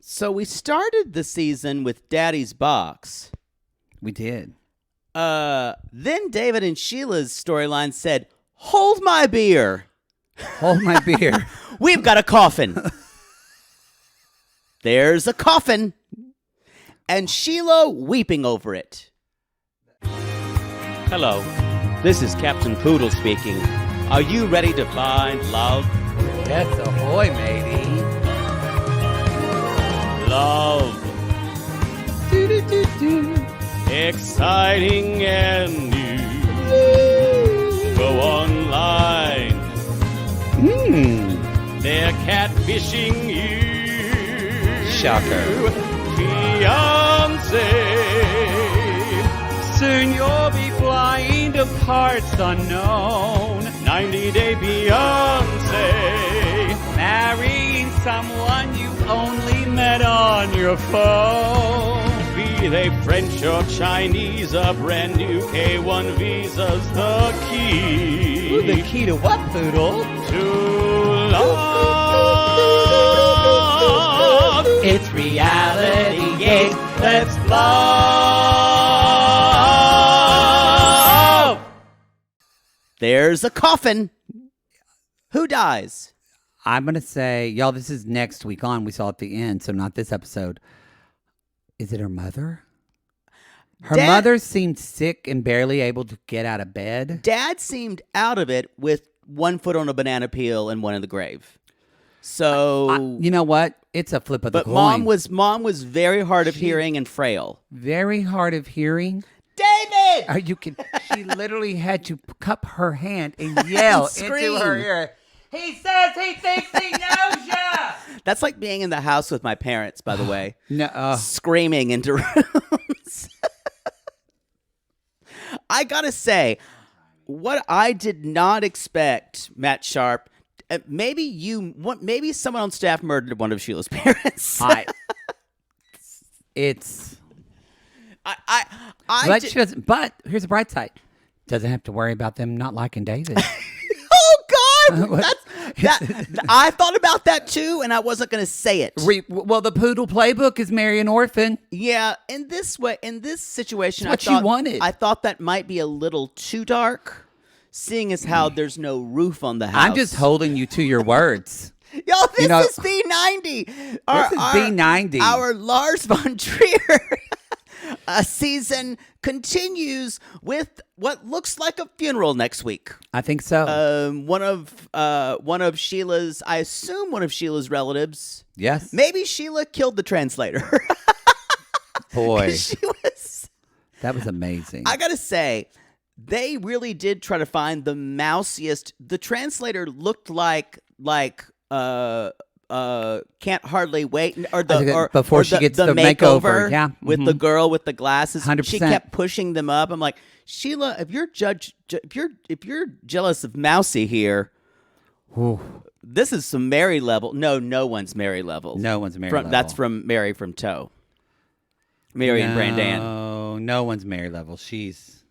So we started the season with Daddy's Box. We did. Then David and Sheila's storyline said, "Hold my beer." Hold my beer. We've got a coffin. There's a coffin. And Sheila weeping over it. Hello, this is Captain Poodle speaking. Are you ready to find love? Yes, ahoy, matey. Love. Exciting and new. Go online. They're catfishing you. Shocker. Fiancé. Soon you'll be flying to parts unknown. 90-day Beyonce. Marrying someone you only met on your phone. Be they French or Chinese, a brand new K1 visa's the key. Ooh, the key to what, Poodle? To love. It's reality, yes, let's love. There's a coffin. Who dies? I'm going to say, y'all, this is next week on. We saw at the end, so not this episode. Is it her mother? Her mother seemed sick and barely able to get out of bed. Dad seemed out of it with one foot on a banana peel and one in the grave. So you know what? It's a flip of the but coin. mom was very hard of hearing and frail. Very hard of hearing. David! She literally had to cup her hand and yell into her ear. He says he thinks he knows ya. That's like being in the house with my parents, by the way. No, screaming into rooms. I gotta say, what I did not expect, Matt Sharp. Maybe someone on staff murdered one of Sheila's parents. But here's the bright side: doesn't have to worry about them not liking David. Oh God, I thought about that too, and I wasn't going to say it. Well, the Poodle playbook is marry an orphan. Yeah, in this situation, That's what you wanted. I thought that might be a little too dark, seeing as how there's no roof on the house. I'm just holding you to your words. Yo, this is B90. This is B90. Our Lars von Trier season continues with what looks like a funeral next week. I think so. One of Sheila's, I assume one of Sheila's relatives. Yes. Maybe Sheila killed the translator. Boy, that was amazing. I gotta say, they really did try to find the mousiest. The translator looked like Can't Hardly Wait, before she gets the makeover, yeah, with the girl with the glasses. 100%. She kept pushing them up. I'm like, Sheila, if you're jealous of Mousy here, this is some Mary level. No one's Mary level. No one's Mary level. That's from Mary from Toe. Mary and Brandan. No one's Mary level. She's.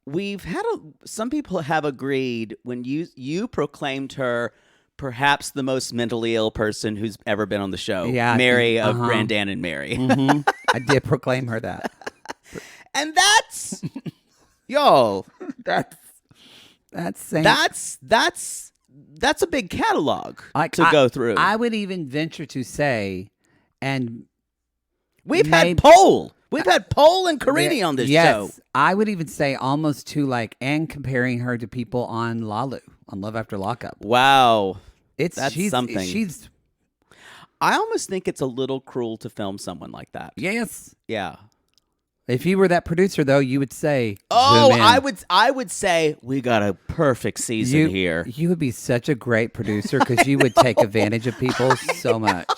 We've had some people have agreed when you proclaimed her perhaps the most mentally ill person who's ever been on the show. Yeah, Mary of Brandan and Mary. Mm-hmm. I did proclaim her that. And that's yo. That's a big catalog to go through. I would even venture to say, and we've had Pole and Carini on this show. Yes, I would even say almost to and comparing her to people on Lalu, on Love After Lockup. Wow. She's something. I almost think it's a little cruel to film someone like that. Yes. Yeah. If you were that producer, though, you would say, "Oh, I would say we got a perfect season here." You would be such a great producer because you would take advantage of people so much.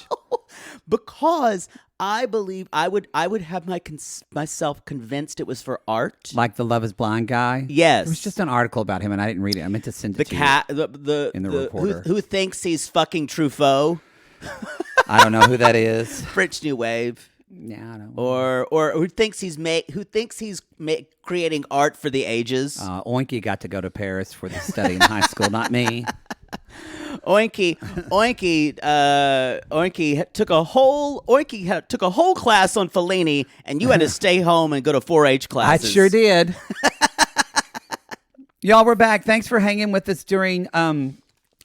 Because I believe I would have myself convinced it was for art, like the Love Is Blind guy. Yes, there was just an article about him, and I didn't read it. I meant to send it to you. The reporter who thinks he's fucking Truffaut. I don't know who that is. French New Wave. Yeah, I don't know. Or who thinks he's creating art for the ages. Oinky got to go to Paris for the study in high school, not me. Oinky took a whole class on Fellini, and you had to stay home and go to 4-H I classes. sure did. Y'all, we're back. Thanks for hanging with us during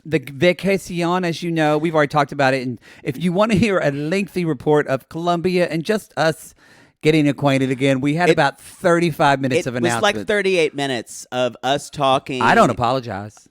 the vacation. As you know, we've already talked about it. And if you want to hear a lengthy report of Colombia and just us getting acquainted again, we had about 35 minutes of announcements. It was like 38 minutes of us talking. I don't apologize.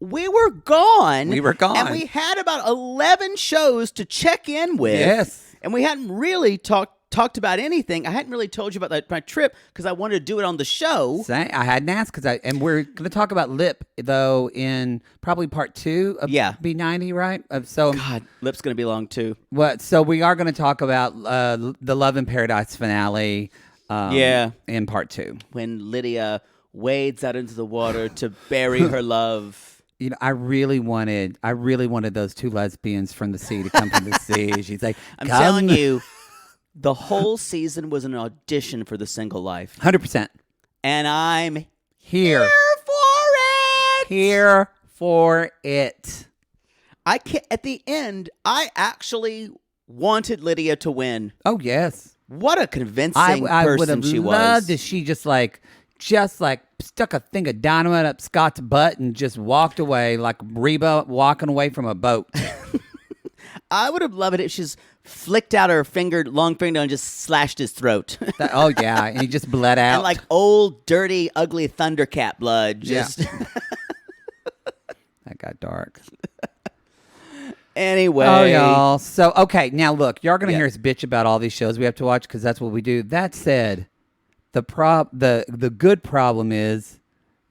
We were gone. We were gone. And we had about 11 shows to check in with. Yes. And we hadn't really talked about anything. I hadn't really told you about my trip because I wanted to do it on the show. I hadn't asked and we're going to talk about Lip, though, in probably part 2 of B90, right? God, Lip's going to be long, too. So we are going to talk about the Love in Paradise finale in part 2. When Lydia wades out into the water to bury her love. You know, I really wanted those two lesbians from the sea to come from the sea. She's like, I'm telling you, the whole season was an audition for The Single Life. 100%. And I'm here for it. Here for it. At the end, I actually wanted Lydia to win. Oh, yes. What a convincing I would person have she was. loved if she just stuck a thing of dynamite up Scott's butt and just walked away like Reba walking away from a boat. I would have loved it if she's flicked out her long finger and just slashed his throat. Oh, yeah. And he just bled out. And like old, dirty, ugly Thundercat blood. Just That got dark. Anyway. Oh, y'all. So, okay. Now, look. Y'all going to hear us bitch about all these shows we have to watch because that's what we do. That said, the good problem is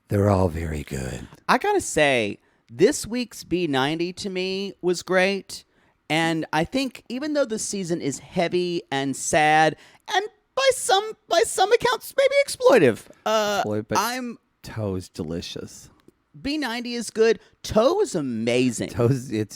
they're all very good. I got to say, this week's B90 to me was great. And I think even though the season is heavy and sad and by some accounts maybe exploitive, Toe's delicious. B90 is good. Toe is amazing. Toe's and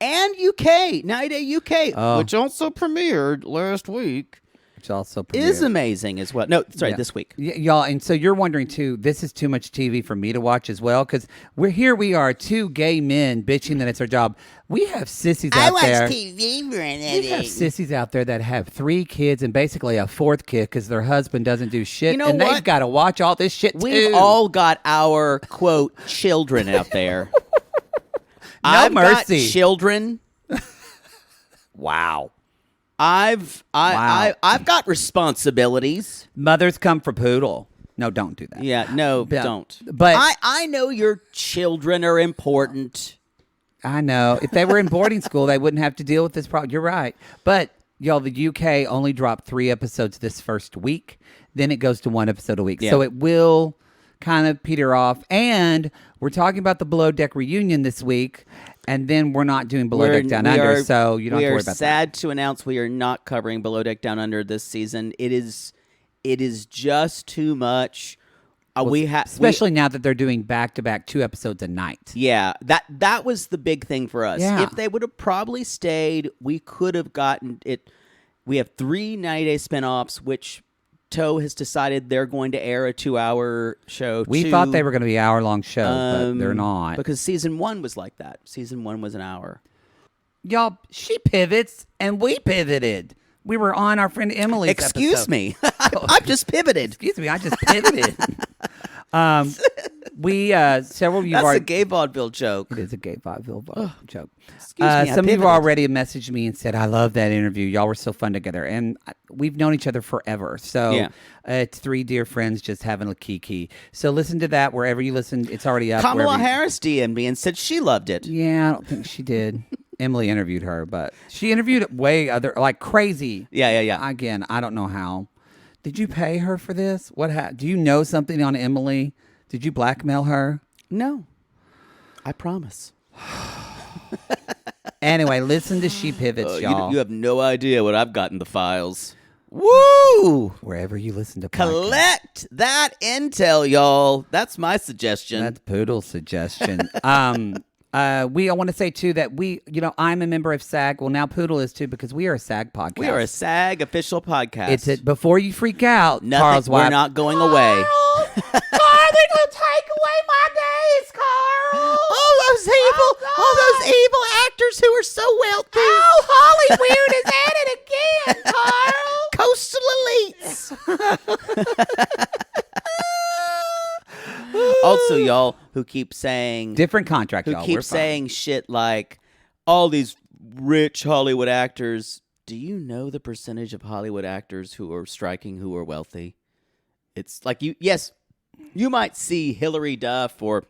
UK 90 Day UK, which also premiered last week. Which also is amazing as well. No, sorry, this week. Y'all, and so you're wondering, too, this is too much TV for me to watch as well, because we are, two gay men bitching that it's our job. We have sissies out there. I watch TV for an We have sissies out there that have 3 kids and basically a 4th kid because their husband doesn't do shit, and they've got to watch all this shit, too. We've all got our, quote, children out there. I've mercy. Got children. Wow. I've got responsibilities. Mothers come for poodle. No, don't do that. Yeah, no, don't. But I know your children are important. I know. If they were in boarding school, they wouldn't have to deal with this problem. You're right. But, y'all, the UK only dropped 3 episodes this first week. Then it goes to 1 episode a week. Yeah. So it will kind of peter off. And we're talking about the Below Deck reunion this week. And then we're not doing Below Deck Down Under, so you don't have to worry about that. We are sad to announce we are not covering Below Deck Down Under this season. It is just too much. Especially now that they're doing back-to-back 2 episodes a night. Yeah, that was the big thing for us. Yeah. If they would have probably stayed, we could have gotten it. We have 3 90-day spinoffs, which Toe has decided they're going to air a 2-hour show. We thought they were going to be hour-long shows, but they're not. Because season 1 was like that. Season 1 was an hour. Y'all, she pivots, and we pivoted. We were on our friend Emily's Excuse episode. me. I've just pivoted. Excuse me, I just pivoted. Several of you That's a gay vaudeville joke. It is a gay vaudeville joke. Excuse me, some of you already messaged me and said, I love that interview. Y'all were so fun together. And we've known each other forever. So it's 3 dear friends just having a kiki. So listen to that wherever you listen. It's already up. Kamala Harris DM'd me and said she loved it. Yeah, I don't think she did. Emily interviewed her, but she interviewed it like crazy. Yeah. Again, I don't know how. Did you pay her for this? Do you know something on Emily? Did you blackmail her? No. I promise. Anyway, listen to She Pivots, y'all. You have no idea what I've got in the files. Woo! Wherever you listen to podcasts. Collect that intel, y'all. That's my suggestion. That's Poodle's suggestion. I want to say, too, that I'm a member of SAG. Well, now Poodle is, too, because we are a SAG podcast. We are a SAG official podcast. Before you freak out, Carl's wife. We're not going away. Carl, they're going to take away my face, Carl. All those evil actors who are so wealthy. Oh, Hollywood is at it again, Carl. Coastal elites. Also, y'all who keep saying Different contract, who y'all. keep We're fine. saying shit like all these rich Hollywood actors. Do you know the percentage of Hollywood actors who are striking who are wealthy? It's like you might see Hillary Duff or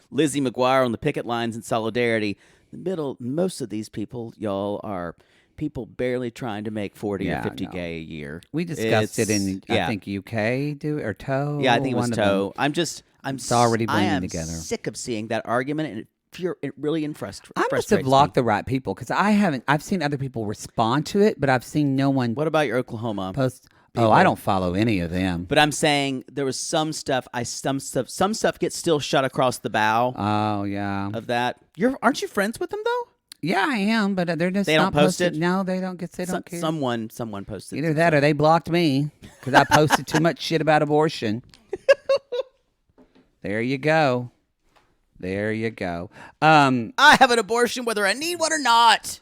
Lizzie McGuire on the picket lines in solidarity. Most of these people, y'all, are people barely trying to make 40 or 50K a year. We discussed it in, I think, UK, or Toe. Yeah, I think it was one of Toe. them. It's already blending together. Sick of seeing that argument, and it really frustrates I must have blocked the right people because I've seen other people respond to it, but I've seen no one What about your Oklahoma post. people? Oh, I don't follow any of them. But I'm saying there was some stuff gets still shut across the bow Oh, yeah. of that. Aren't you friends with them though? Yeah, I am, but they're just They don't not post posted. it? No, they don't get. They don't care. Someone posted Either that or they blocked me because I posted too much shit about abortion. There you go. There you go. I have an abortion whether I need one or not.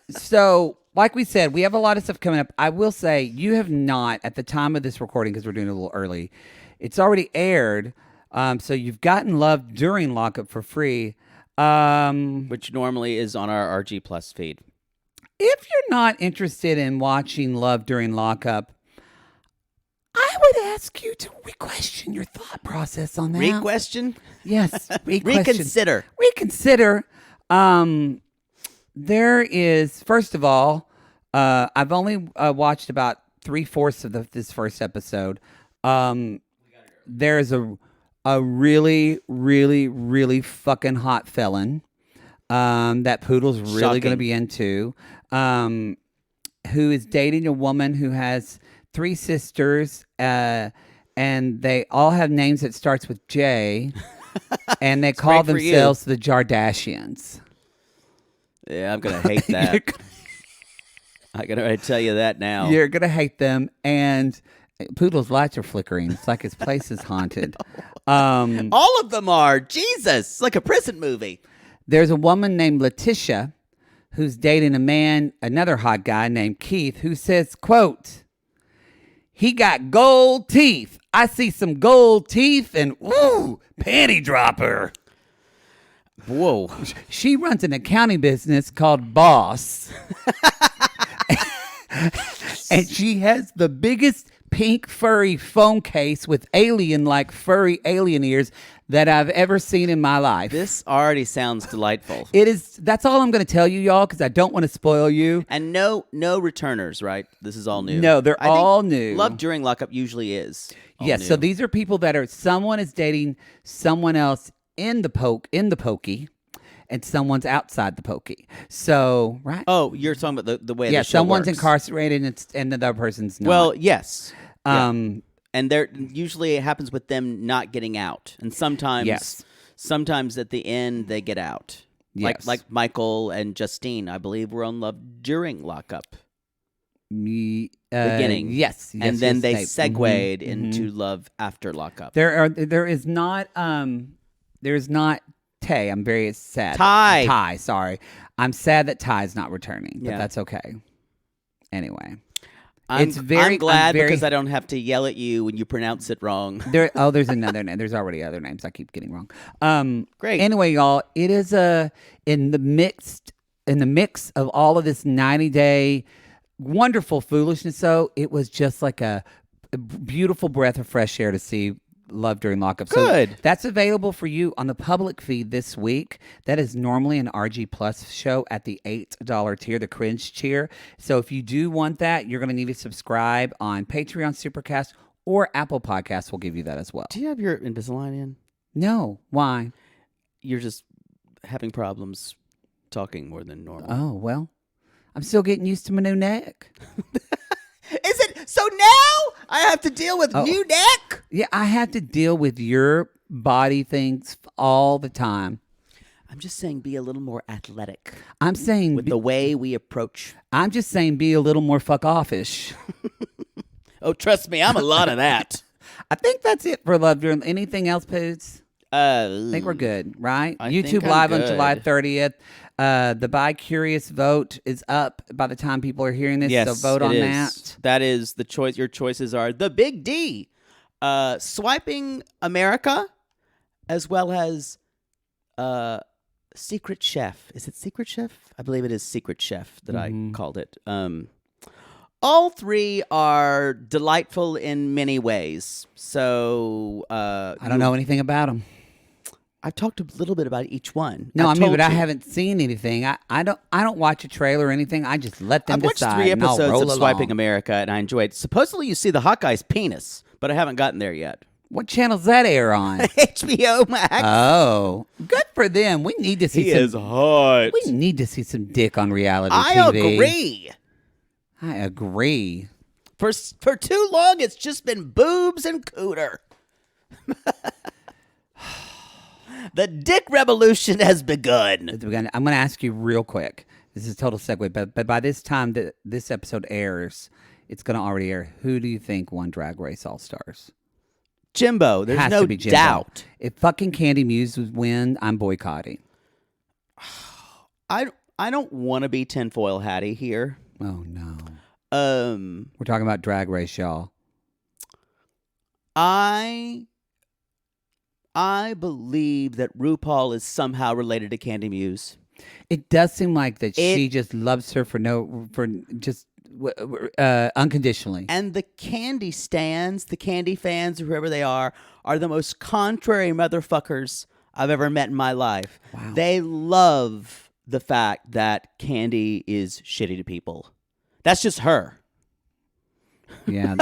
So, like we said, we have a lot of stuff coming up. I will say you have not, at the time of this recording, because we're doing it a little early, it's already aired. So you've gotten Love during lockup for free. Which normally is on our RG Plus feed. If you're not interested in watching Love during lockup, I would ask you to re-question your thought process on that. Re-question? Yes. Re-question. Reconsider. There is, first of all, I've only watched about 3/4 of this first episode. There's a really, really, really fucking hot felon that Poodle's really going to be into, who is dating a woman who has 3 sisters, and they all have names that starts with J, and they call themselves the Jardashians. Yeah, I'm going to hate that. I got to tell you that now. You're going to hate them, and Poodle's lights are flickering. It's like his place is haunted. All of them are. Jesus. It's like a prison movie. There's a woman named Letitia who's dating another hot guy named Keith, who says, quote, "He got gold teeth. I see some gold teeth and, ooh, panty dropper." Whoa. She runs an accounting business called Boss. And she has the biggest pink furry phone case with alien-like furry alien ears that I've ever seen in my life. This already sounds delightful. It is. That's all I'm going to tell you, y'all, because I don't want to spoil you. And no returners, right? This is all new. No, they're all new. Love during lockup usually is. Yes, so these are people that someone is dating someone else in the pokey, and someone's outside the pokey. So, right? Oh, you're talking about the way the show someone's works. Incarcerated and the other person's not. Well, yes. Um, And usually it happens with them not getting out. And sometimes at the end they get out. Yes. Like Michael and Justine, I believe, were on Love during lockup. Beginning. Yes. And then they segued into Love after lockup. There's not Tay. I'm very sad. Ty, sorry. I'm sad that Ty's not returning, but Yeah. that's okay. Anyway. I'm glad because because I don't have to yell at you when you pronounce it wrong. There's another name. There's already other names I keep getting wrong. Great. Anyway, y'all, it is in the mix of all of this 90-day wonderful foolishness. So it was just like a beautiful breath of fresh air to see Love during lockup. Good. So that's available for you on the public feed this week. That is normally an RG Plus show at the $8 tier, the cringe tier. So if you do want that, you're going to need to subscribe on Patreon, Supercast, or Apple Podcasts will give you that as well. Do you have your Invisalign in? No. Why? You're just having problems talking more than normal. Oh, well, I'm still getting used to my new neck. Is it? So now I have to deal with new neck? Yeah, I have to deal with your body things all the time. I'm just saying be a little more athletic I'm saying with the way we approach. I'm just saying be a little more fuck offish. Oh, trust me, I'm a lot of that. I think that's it for Love Journal. Anything else, Poots? I think we're good, right? I YouTube think I'm Live on good. July 30th. The Bi Curious vote is up by the time people are hearing this, Yes, so vote it on is. that. That is the choice. Your choices are the Big D, Swiping America, as well as Secret Chef. Is it Secret Chef? I believe it is Secret Chef that I called it. All three are delightful in many ways. So I don't know anything about them. I've talked a little bit about each one. No, I've I mean, told but I you. haven't seen anything. I don't watch a trailer or anything. I just let them I've watched decide. 3 and I'll episodes roll of Swiping along. America, and I enjoyed. Supposedly, you see the hot guy's penis, but I haven't gotten there yet. What channel's that air on? HBO Max. Oh, good for them. We need to see He some. is hot. We need to see some dick on reality I TV. agree. I agree. For too long, it's just been boobs and cooter. The dick revolution has begun. I'm going to ask you real quick. This is a total segue, but by this time that this episode airs, it's going to already air. Who do you think won Drag Race All Stars? Jimbo, there's Has no to be Jimbo. doubt. If fucking Candy Muse would win, I'm boycotting. I don't want to be tinfoil Hattie here. Oh no. We're talking about Drag Race, y'all. I believe that RuPaul is somehow related to Candy Muse. It does seem like that she just loves her for unconditionally. And the Candy stans, the Candy fans, whoever they are the most contrary motherfuckers I've ever met in my life. Wow. They love the fact that Candy is shitty to people. That's just her. Yeah.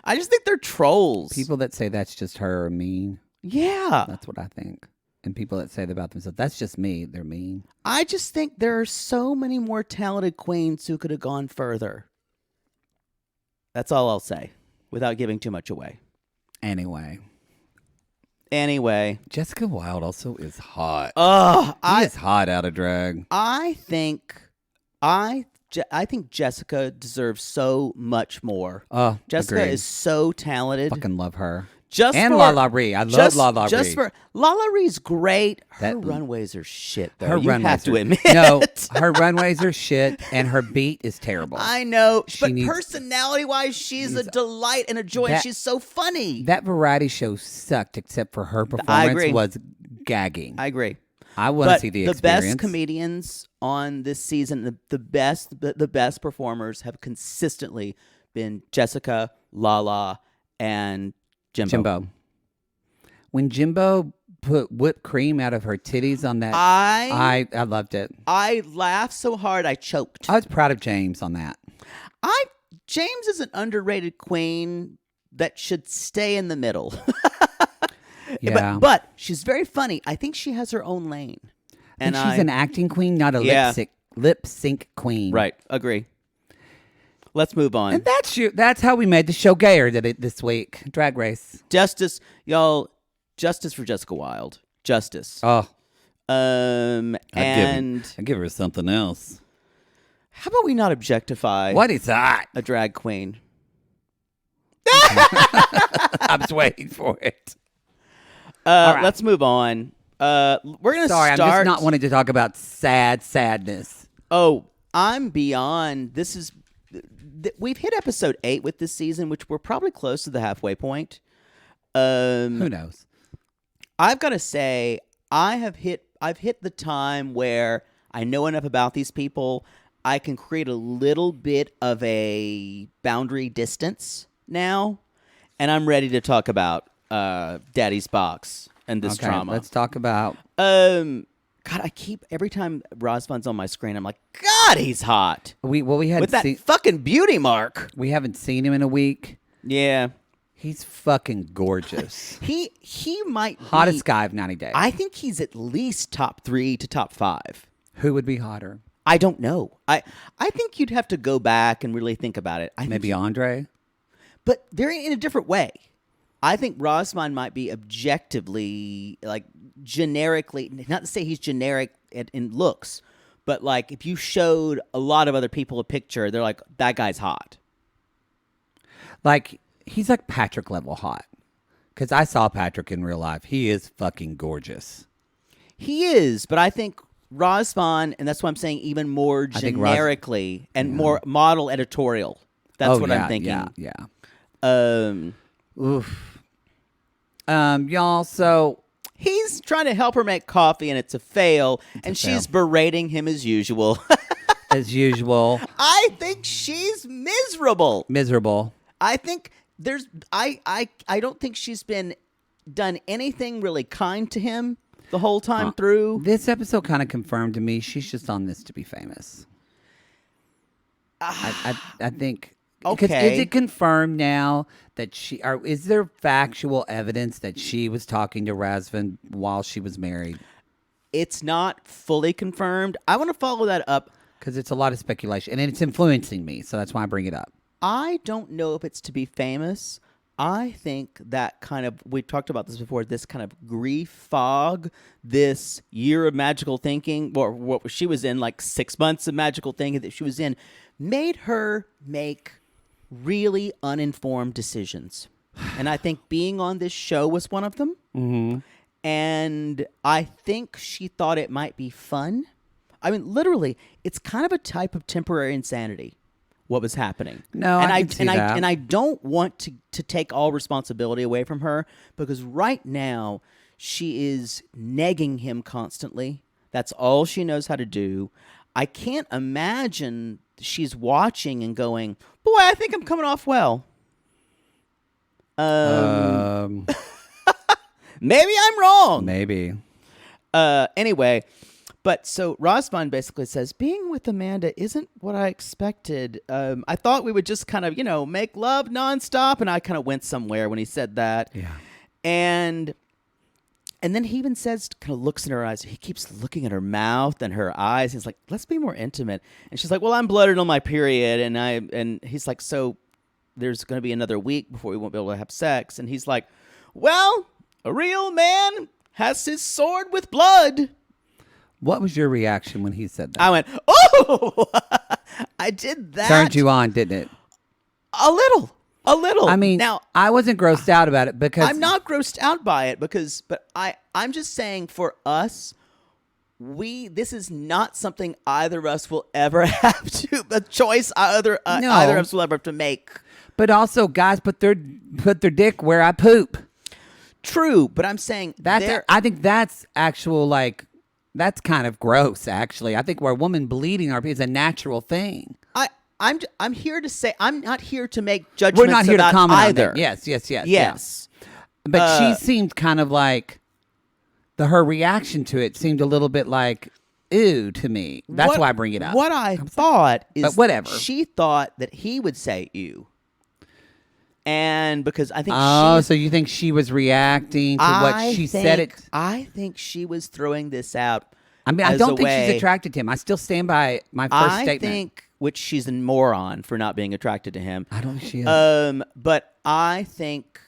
I just think they're trolls. People that say that's just her are mean. Yeah. That's what I think. And people that say that about themselves, that's just me. They're mean. I just think there are so many more talented queens who could have gone further. That's all I'll say, without giving too much away. Anyway. Jessica Wilde also is hot. He is hot out of drag. I think Jessica deserves so much more. Jessica agreed. is so talented. Fucking love her. Just and for, Lala Ree. I love Lala Ree. Just for Lala Ree's great. Her That- runways are shit, though. Her You runways have to are, admit. No, her runways are shit, and her beat is terrible. I know, She but needs- personality-wise, she's a delight and a joy. And she's so funny. That variety show sucked, except for her agree. performance was gagging. I agree. I want to But see the the experience. best comedians on this season, the best performers have consistently been Jessica, Lala, and Jimbo. When Jimbo put whipped cream out of her titties on that, I loved it. I laughed so hard I choked. I was proud of James on that. James is an underrated queen that should stay in the middle. Yeah. But she's very funny. I think she has her own lane. And she's an acting queen, not a lip sync queen. Right. Agree. Let's move on. And that's how we made the show gayer this week. Drag Race. Justice, y'all. Justice for Jessica Wilde. Justice. Oh. And I'd give her something else. how about we not objectify What is that? a drag queen? I was waiting for it. right. Let's move on. We're gonna Sorry, start. I'm just not wanting to talk about sadness. Oh, I'm beyond. This is. We've hit episode 8 with this season, which we're probably close to the halfway point. Who knows? I've got to say, I've hit the time where I know enough about these people. I can create a little bit of a boundary distance now, and I'm ready to talk about Daddy's Box and this drama. Let's talk about. God, every time Razvan's on my screen, I'm like, God, he's hot. We hadn't With that fucking beauty mark. we haven't seen him in a week. Yeah. He's fucking gorgeous. He might be Hottest guy of 90 days. I think he's at least top 3 to top 5. Who would be hotter? I don't know. I think you'd have to go back and really think about it. Maybe Andre? But they're in a different way. I think Razvan might be objectively, like, generically, not to say he's generic in looks, but, like, if you showed a lot of other people a picture, they're like, that guy's hot. Like, he's like Patrick level hot. Because I saw Patrick in real life. He is fucking gorgeous. He is, but I think Razvan, and that's why I'm saying even more generically and more model editorial. That's what I'm thinking. Yeah. Oof. Y'all, so he's trying to help her make coffee, and it's a fail, and she's berating him as usual. As usual. I think she's miserable. I think I don't think she's been done anything really kind to him the whole time through. This episode kind of confirmed to me she's just on this to be famous. I think. Okay. Is it confirmed now that is there factual evidence that she was talking to Razvan while she was married? It's not fully confirmed. I want to follow that up. Because it's a lot of speculation, and it's influencing me, so that's why I bring it up. I don't know if it's to be famous. I think that kind of, we talked about this before, this kind of grief fog, this year of magical thinking, or what she was in, like 6 months of magical thinking that she was in, made her make really uninformed decisions. And I think being on this show was one of them. Mm-hmm. And I think she thought it might be fun. I mean, literally, it's kind of a type of temporary insanity, what was happening. No, and I can see that. And I don't want to take all responsibility away from her, because right now she is negging him constantly. That's all she knows how to do. I can't imagine she's watching and going, boy, I think I'm coming off well. Maybe I'm wrong. Maybe. Anyway, but so Razvan basically says, being with Amanda isn't what I expected. I thought we would just kind of, make love nonstop. And I kind of went somewhere when he said that. Yeah. And then he even says, kind of looks in her eyes. He keeps looking at her mouth and her eyes. He's like, let's be more intimate. And she's like, well, I'm bloated on my period. And he's like, so there's going to be another week before we won't be able to have sex. And he's like, well, a real man has his sword with blood. What was your reaction when he said that? I went, oh, I did that. Turned you on, didn't it? A little. I mean, now I wasn't grossed out about it because I'm not grossed out by it but I'm just saying for us, this is not something either of us will ever have to, a choice either of us will ever have to make. But also, guys, put their dick where I poop. True, but I'm saying I think that's actual, like, that's kind of gross, actually. I think where a woman bleeding is a natural thing. I'm here to say, I'm not here to make judgments. We're not here to comment either. on that. Yes. But she seemed kind of like her reaction to it seemed a little bit like ew to me. That's why I bring it up. What I thought is, but whatever. She thought that he would say ew. And because I think so you think she was reacting to what she said? I think she was throwing this out. I mean, I don't think she's attracted to him. I still stand by my first statement. I think, which she's a moron for not being attracted to him. I don't think she is. But I think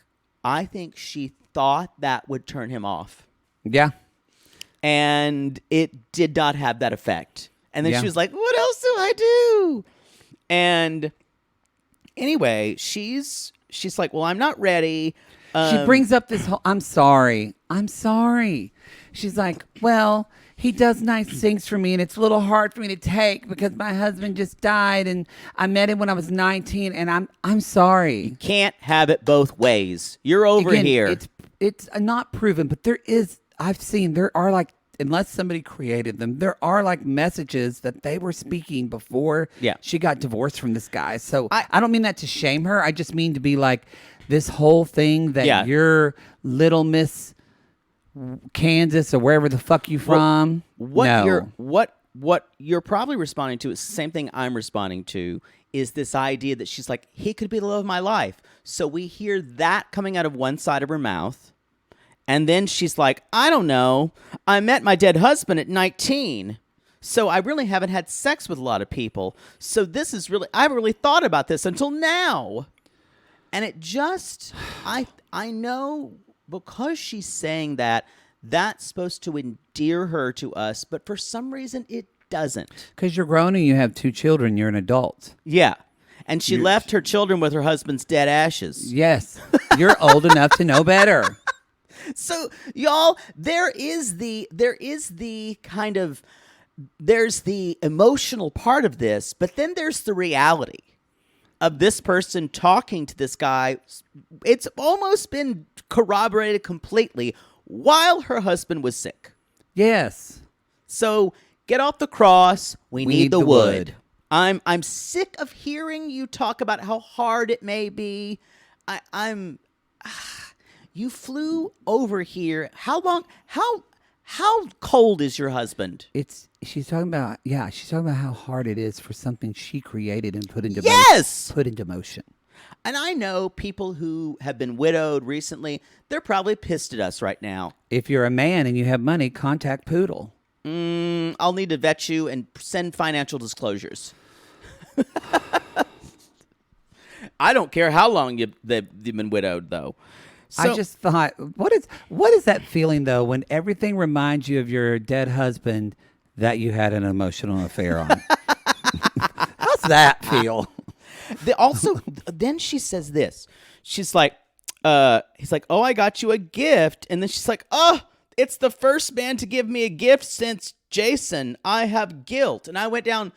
she thought that would turn him off. Yeah. And it did not have that effect. And then she was like, what else do I do? And anyway, she's like, well, I'm not ready. She brings up this whole, I'm sorry. She's like, well, he does nice things for me, and it's a little hard for me to take because my husband just died, and I met him when I was 19, and I'm sorry. You can't have it both ways. You're over here. It's not proven, but there are like, unless somebody created them, there are like messages that they were speaking before she got divorced from this guy. So I don't mean that to shame her. I just mean to be like, this whole thing that you're little Miss Kansas or wherever the fuck you from. What you're probably responding to is the same thing I'm responding to, is this idea that she's like, he could be the love of my life. So we hear that coming out of one side of her mouth. And then she's like, I don't know. I met my dead husband at 19. So I really haven't had sex with a lot of people. So this is really, I haven't really thought about this until now. And it just, I know because she's saying that, that's supposed to endear her to us. But for some reason, it doesn't. Because you're grown and you have 2 children. You're an adult. Yeah. And she left her children with her husband's dead ashes. Yes. You're old enough to know better. So, y'all, there's the emotional part of this, but then there's the reality of this person talking to this guy. It's almost been corroborated completely while her husband was sick. Yes. So get off the cross. We need the wood. I'm sick of hearing you talk about how hard it may be. You flew over here. How long? How cold is your husband? She's talking about how hard it is for something she created and put into motion. And I know people who have been widowed recently, they're probably pissed at us right now. If you're a man and you have money, contact Poodle. I'll need to vet you and send financial disclosures. I don't care how long you've been widowed, though. So, I just thought, what is that feeling, though, when everything reminds you of your dead husband that you had an emotional affair on? How's that feel? Then she says this. She's like, he's like, oh, I got you a gift. And then she's like, oh, it's the first man to give me a gift since Jason. I have guilt. And I went down,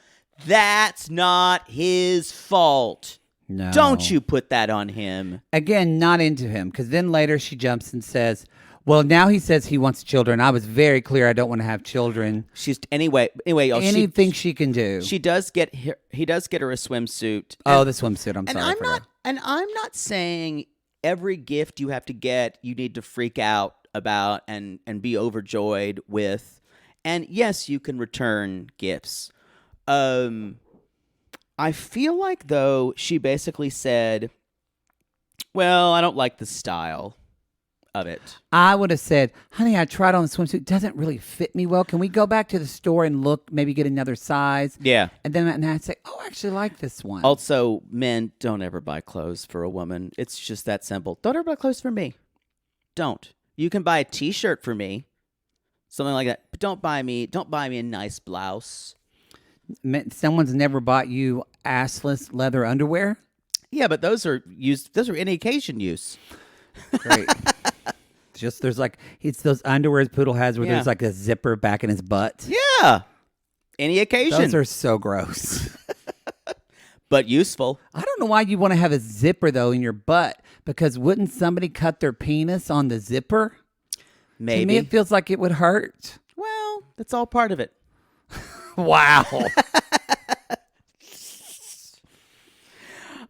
that's not his fault. No. Don't you put that on him. Again, not into him. Because then later she jumps and says, well, now he says he wants children. I was very clear I don't want to have children. Anyway, anything she can do. He does get her a swimsuit. The swimsuit. I'm not saying every gift you have to get, you need to freak out about and be overjoyed with. And yes, you can return gifts. I feel like, though, she basically said, well, I don't like the style of it. I would have said, honey, I tried on the swimsuit. It doesn't really fit me well. Can we go back to the store and look, maybe get another size? Yeah. And then I'd say, oh, I actually like this one. Also, men, don't ever buy clothes for a woman. It's just that simple. Don't ever buy clothes for me. Don't. You can buy a T-shirt for me, something like that. But don't buy me a nice blouse. Someone's never bought you assless leather underwear? Yeah, but those are any occasion use. Great. Just it's those underwears Poodle has where there's like a zipper back in his butt. Yeah. Any occasion. Those are so gross. But useful. I don't know why you want to have a zipper though in your butt, because wouldn't somebody cut their penis on the zipper? Maybe. To me it feels like it would hurt. Well, that's all part of it. Wow.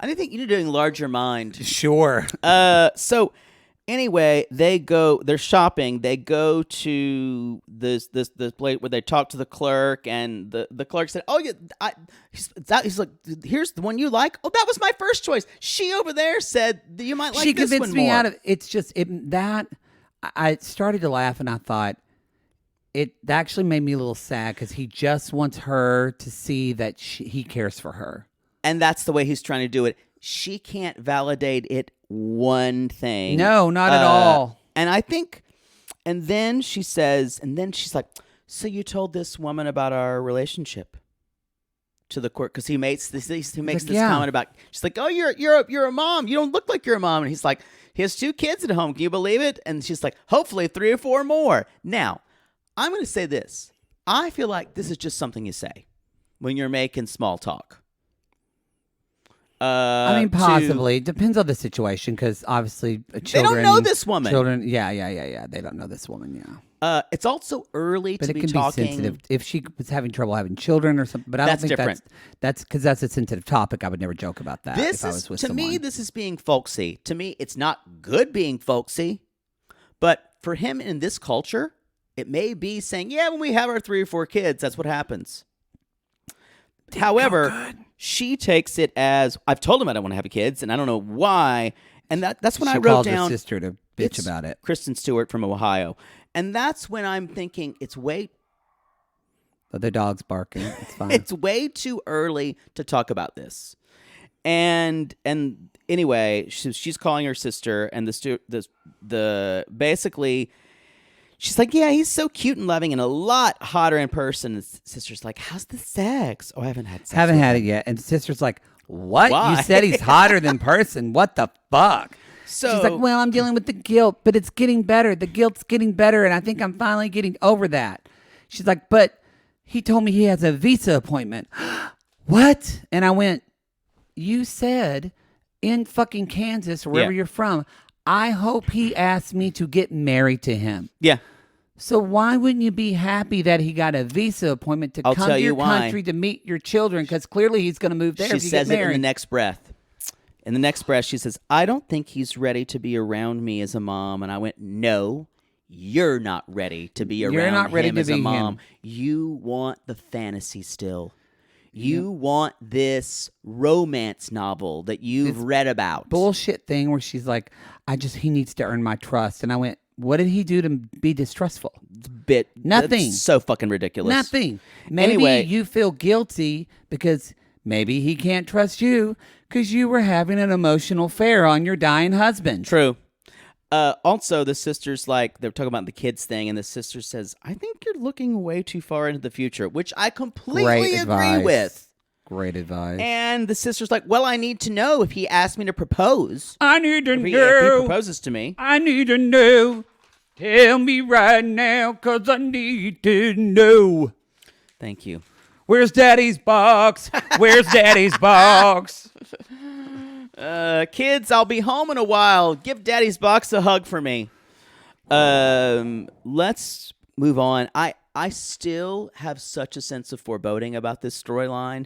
I think you need to enlarge your mind. Sure. So anyway, they're shopping. They go to this place where they talk to the clerk, and the clerk said, oh, yeah, he's like, here's the one you like. Oh, that was my first choice. She over there said that you might like this one more. She convinced me out of it's just I started to laugh, and I thought, it actually made me a little sad because he just wants her to see that he cares for her. And that's the way he's trying to do it. She can't validate it one thing. No, not at all. And I think, and then she's like, so you told this woman about our relationship to the court? Because he makes this comment about, she's like, oh, you're a mom. You don't look like you're a mom. And he's like, he has 2 kids at home. Can you believe it? And she's like, hopefully 3 or 4 more. Now, I'm going to say this. I feel like this is just something you say when you're making small talk. Possibly. Depends on the situation, because obviously children... They don't know this woman. Children, yeah. They don't know this woman, yeah. It's also early to be talking... But it can be sensitive. If she was having trouble having children or something, but I don't think different. That's because that's a sensitive topic. I would never joke about that if I was with someone. To me, this is being folksy. To me, it's not good being folksy, but for him in this culture, it may be saying, yeah, when we have our 3 or 4 kids, that's what happens. However, she takes it as, I've told him I don't want to have kids, and I don't know why. And that's when I wrote down... She called her sister to bitch about it. Kristen Stewart from Ohio. And that's when I'm thinking, But the dog's barking. It's fine. It's way too early to talk about this. And anyway, she's calling her sister, and basically... She's like, yeah, he's so cute and loving and a lot hotter in person. And sister's like, how's the sex? Oh, I haven't had sex. Haven't had it yet. And sister's like, what? Why? You said he's hotter than person. What the fuck? So she's like, well, I'm dealing with the guilt, but it's getting better. The guilt's getting better, and I think I'm finally getting over that. She's like, but he told me he has a visa appointment. What? And I went, you said in fucking Kansas or wherever you're from, I hope he asked me to get married to him. Yeah. So why wouldn't you be happy that he got a visa appointment to come to your country to meet your children? Because clearly he's going to move there if you get married. She says it in the next breath. In the next breath, she says, I don't think he's ready to be around me as a mom. And I went, no, you're not ready to be around him as a mom. You want the fantasy still. You want this romance novel that you've read about. Bullshit thing where she's like, he needs to earn my trust. And I went, what did he do to be distrustful? Nothing. That's so fucking ridiculous. Nothing. Maybe you feel guilty because maybe he can't trust you because you were having an emotional affair on your dying husband. True. Also, the sister's like, they're talking about the kids thing, and the sister says, I think you're looking way too far into the future, which I completely agree with. Great advice. And the sister's like, well, I need to know if he asked me to propose. I need to know. If he proposes to me. I need to know. Tell me right now, because I need to know. Thank you. Where's Daddy's box? Where's Daddy's box? Kids, I'll be home in a while. Give Daddy's box a hug for me. Let's move on. I still have such a sense of foreboding about this storyline.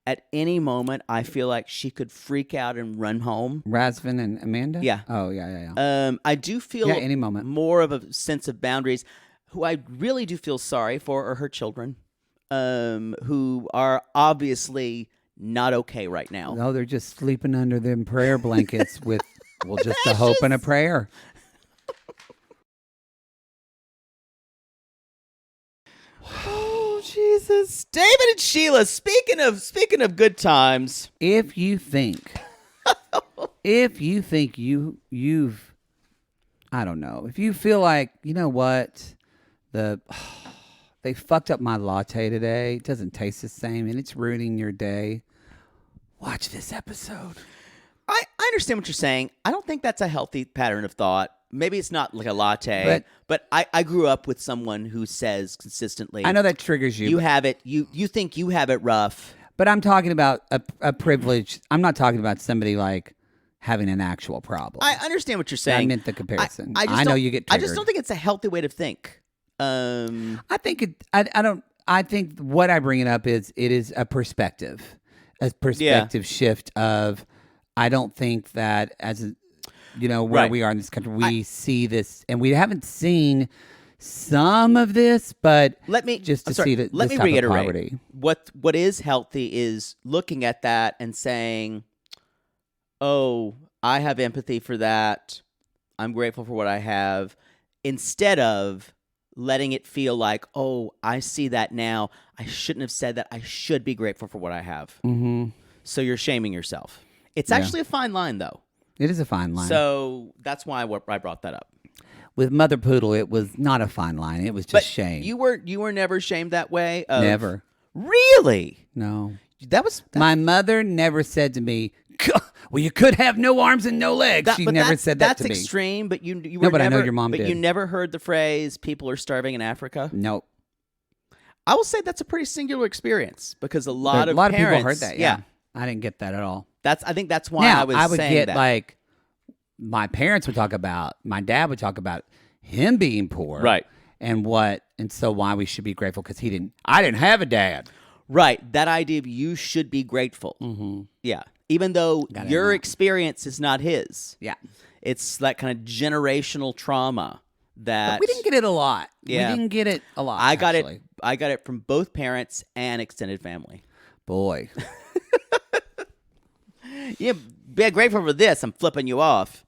At any moment, I feel like she could freak out and run home. Razvan and Amanda? Yeah. Oh, yeah. I do feel any moment. more of a sense of boundaries. Who I really do feel sorry for are her children, who are obviously not okay right now. No, they're just sleeping under them prayer blankets with, just a hope and a prayer. Oh, Jesus. David and Sheila, speaking of good times. If you think you've, I don't know, if you feel like, you know what, they fucked up my latte today, it doesn't taste the same, and it's ruining your day, watch this episode. I understand what you're saying. I don't think that's a healthy pattern of thought. Maybe it's not like a latte, but I grew up with someone who says consistently, I know that triggers you. You have it. You think you have it rough. But I'm talking about a privilege. I'm not talking about somebody like having an actual problem. I understand what you're saying. I meant the comparison. I know you get triggered. I just don't think it's a healthy way to think. I think it. I don't. I think what I bring it up is it is a perspective shift of. I don't think that as where we are in this country, we see this, and we haven't seen some of this, but let me reiterate. What is healthy is looking at that and saying, "Oh, I have empathy for that. I'm grateful for what I have," instead of letting it feel like, "Oh, I see that now. I shouldn't have said that. I should be grateful for what I have." Mm-hmm. So you're shaming yourself. It's actually a fine line, though. It is a fine line. So that's why I brought that up. With Mother Poodle, it was not a fine line. It was just shame. You were never shamed that way? Never. Really? No. My mother never said to me, well, you could have no arms and no legs. She never said that to me. That's extreme, but you were never, I know your mom did. But you never heard the phrase, people are starving in Africa? Nope. I will say that's a pretty singular experience because a lot of people heard that, yeah. I didn't get that at all. I think that's why I would get that. Like my parents would talk about, my dad would talk about him being poor, right? And so why we should be grateful because I didn't have a dad, right? That idea of you should be grateful, yeah. Even though your experience is not his, yeah. It's that kind of generational trauma that we didn't get it a lot. Yeah. We didn't get it a lot. I got it from both parents and extended family. Boy. Yeah, be grateful for this. I'm flipping you off.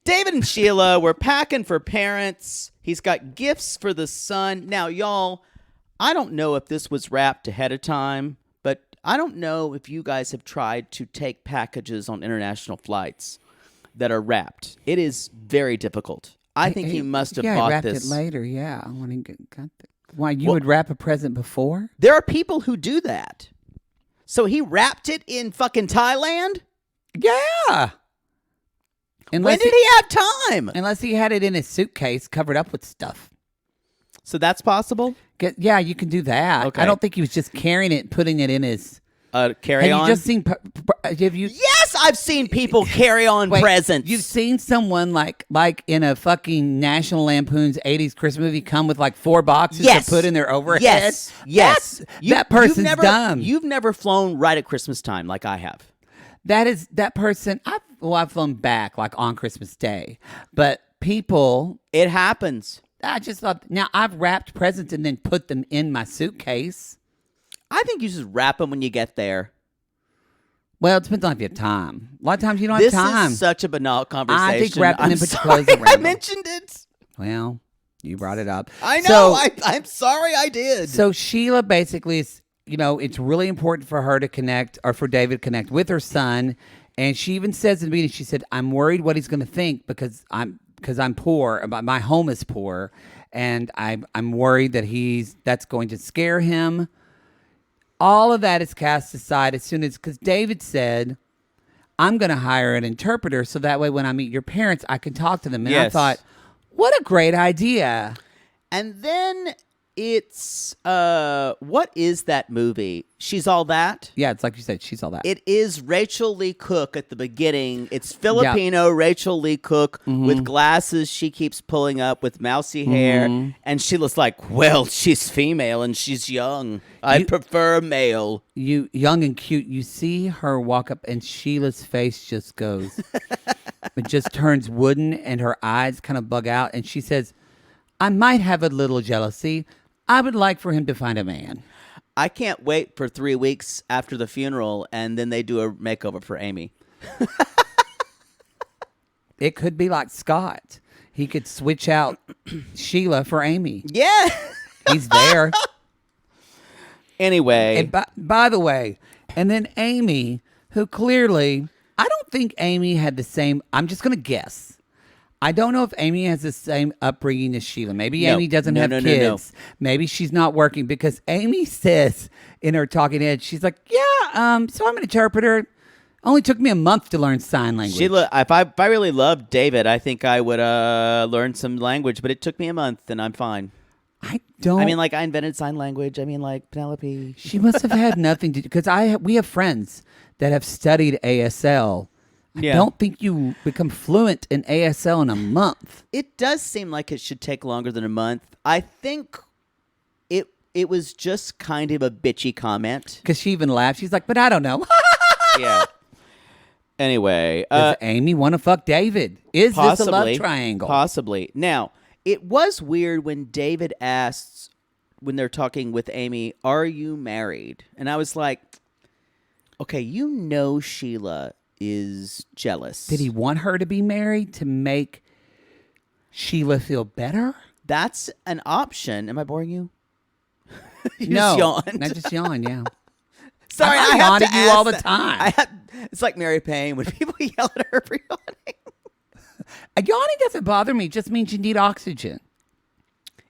David and Sheila, we're packing for parents. He's got gifts for the son. Now, y'all, I don't know if this was wrapped ahead of time, but I don't know if you guys have tried to take packages on international flights that are wrapped. It is very difficult. I think he must have he bought wrapped this it later. Yeah, when he got the, why you would wrap a present before? There are people who do that. So he wrapped it in fucking Thailand? Yeah. When did he have time? Unless he had it in his suitcase covered up with stuff. So that's possible? Yeah, you can do that. Okay. I don't think he was just carrying it, putting it in his carry-on? Have you just seen? Have you? Yes, I've seen people carry on presents. You've seen someone like in a fucking National Lampoon's '80s Christmas movie come with like 4 boxes to put in their overhead. Yes. That person's dumb. You've never flown right at Christmas time like I have. That person. I've flown back like on Christmas Day, but people. It happens. I just thought. Now I've wrapped presents and then put them in my suitcase. I think you just wrap them when you get there. Well, it depends on if you have time. A lot of times you don't have time. This is such a banal conversation. I think wrapping and put your clothes around I them. mentioned it. Well, you brought it up. I know. So, I'm sorry I did. So Sheila basically is, it's really important for her to connect, or for David to connect with her son. And she even says in the meeting, she said, I'm worried what he's going to think because I'm poor. My home is poor. And I'm worried that that's going to scare him. All of that is cast aside as soon as, because David said, I'm going to hire an interpreter so that way when I meet your parents, I can talk to them. And I thought, what a great idea. And then it's, what is that movie? She's All That? Yeah, it's like you said, She's All That. It is Rachel Lee Cook at the beginning. It's Filipino Rachel Lee Cook with glasses she keeps pulling up with mousy hair. And she looks like, well, she's female and she's young. I prefer male. You young and cute. You see her walk up and Sheila's face just goes. It just turns wooden and her eyes kind of bug out. And she says, I might have a little jealousy. I would like for him to find a man. I can't wait for 3 weeks after the funeral, and then they do a makeover for Amy. It could be like Scott. He could switch out Sheila for Amy. Yeah. He's there. Anyway. And by the way, and then Amy, who clearly, I don't think Amy had the same, I'm just going to guess. I don't know if Amy has the same upbringing as Sheila. Maybe Amy doesn't have kids. No. Maybe she's not working because Amy says in her talking head, she's like, yeah, so I'm an interpreter. Only took me a month to learn sign language. Sheila, if I really loved David, I think I would learn some language, but it took me a month and I'm fine. I mean, like, I invented sign language. I mean, like, Penelope. She must have had nothing to do, because we have friends that have studied ASL. I don't think you become fluent in ASL in a month. It does seem like it should take longer than a month. I think it was just kind of a bitchy comment. Because she even laughed. She's like, but I don't know. Yeah. Anyway. Does Amy want to fuck David? Is this a love triangle? Possibly. Now, it was weird when David asks, when they're talking with Amy, are you married? And I was like, okay, Sheila is jealous. Did he want her to be married to make Sheila feel better? That's an option. Am I boring you? No, yawned. I just yawn. Yeah. Sorry, I yawn at you all the time. It's like Mary Payne when people yell at her for yawning. Yawning doesn't bother me. It just means you need oxygen.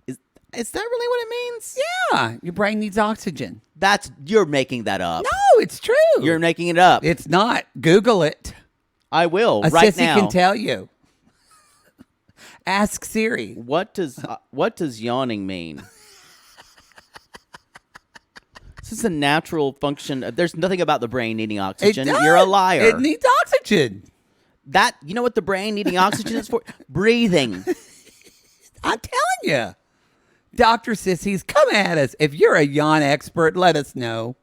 Is that really what it means? Yeah, your brain needs oxygen. You're making that up. No, it's true. You're making it up. It's not. Google it. I will A right sissy now. can tell you. Ask Siri. What does yawning mean? This is a natural function. There's nothing about the brain needing oxygen. You're a liar. It needs oxygen. You know what the brain needing oxygen is for? Breathing. I'm telling you. Dr. Sissies, come at us. If you're a yawn expert, let us know.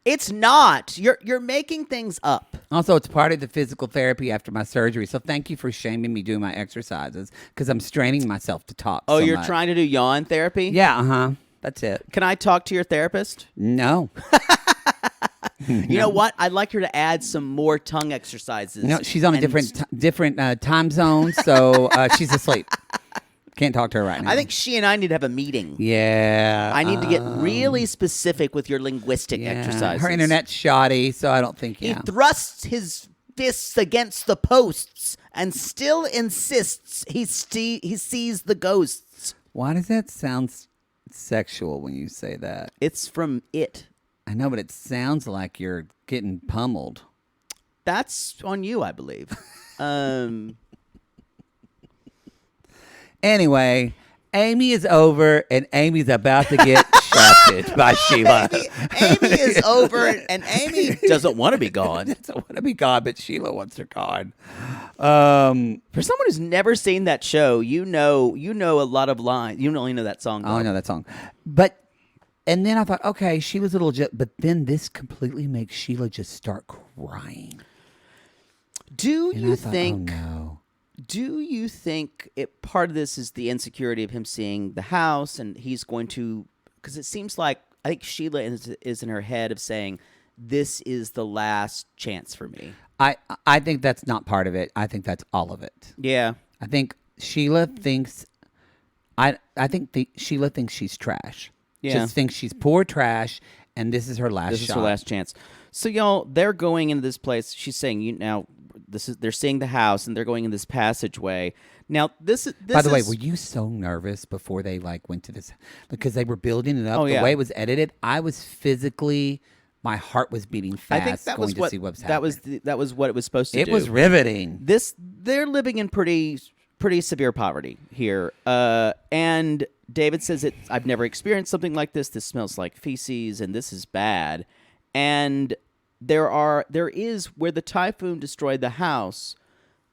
It's not. You're making things up. Also, it's part of the physical therapy after my surgery. So thank you for shaming me doing my exercises because I'm straining myself to talk. Oh, so you're much. trying to do yawn therapy? Yeah, that's it. Can I talk to your therapist? No. You know what? I'd like her to add some more tongue exercises. No, she's on a different time zone, so she's asleep. Can't talk to her right now. I think she and I need to have a meeting. Yeah. I need to get really specific with your linguistic exercises. Her internet's shoddy, so I don't think, He thrusts his fists against the posts and still insists he sees the ghosts. Why does that sound sexual when you say that? It's from It. I know, but it sounds like you're getting pummeled. That's on you, I believe. Anyway, Amy is over, and Amy's about to get shafted by Sheila. Amy is over, and Amy doesn't want to be gone. Doesn't want to be gone, but Sheila wants her gone. For someone who's never seen that show, you know a lot of lines. You only know that song. Oh, I know that song. And then I thought, okay, Sheila's a little but then this completely makes Sheila just start crying. Do And you I thought, think? Oh, no. Do you think part of this is the insecurity of him seeing the house, and he's going to? Because it seems like I think Sheila is in her head of saying, "This is the last chance for me." I think that's not part of it. I think that's all of it. Yeah. I think Sheila thinks. I think Sheila thinks she's trash. Yeah. Just thinks she's poor trash, and this is her last This shot. is her last chance. So y'all, they're going into this place. She's saying, they're seeing the house, and they're going in this passageway. Now, this By the way, were you so nervous before they went to this? Because they were building it up. Oh, yeah. The way it was edited, I was physically, my heart was beating fast. I think that going was to what see what was happening. that was what it was supposed to do. It was riveting. They're living in pretty severe poverty here, and David says I've never experienced something like this. This smells like feces, and this is bad. And there is where the typhoon destroyed the house.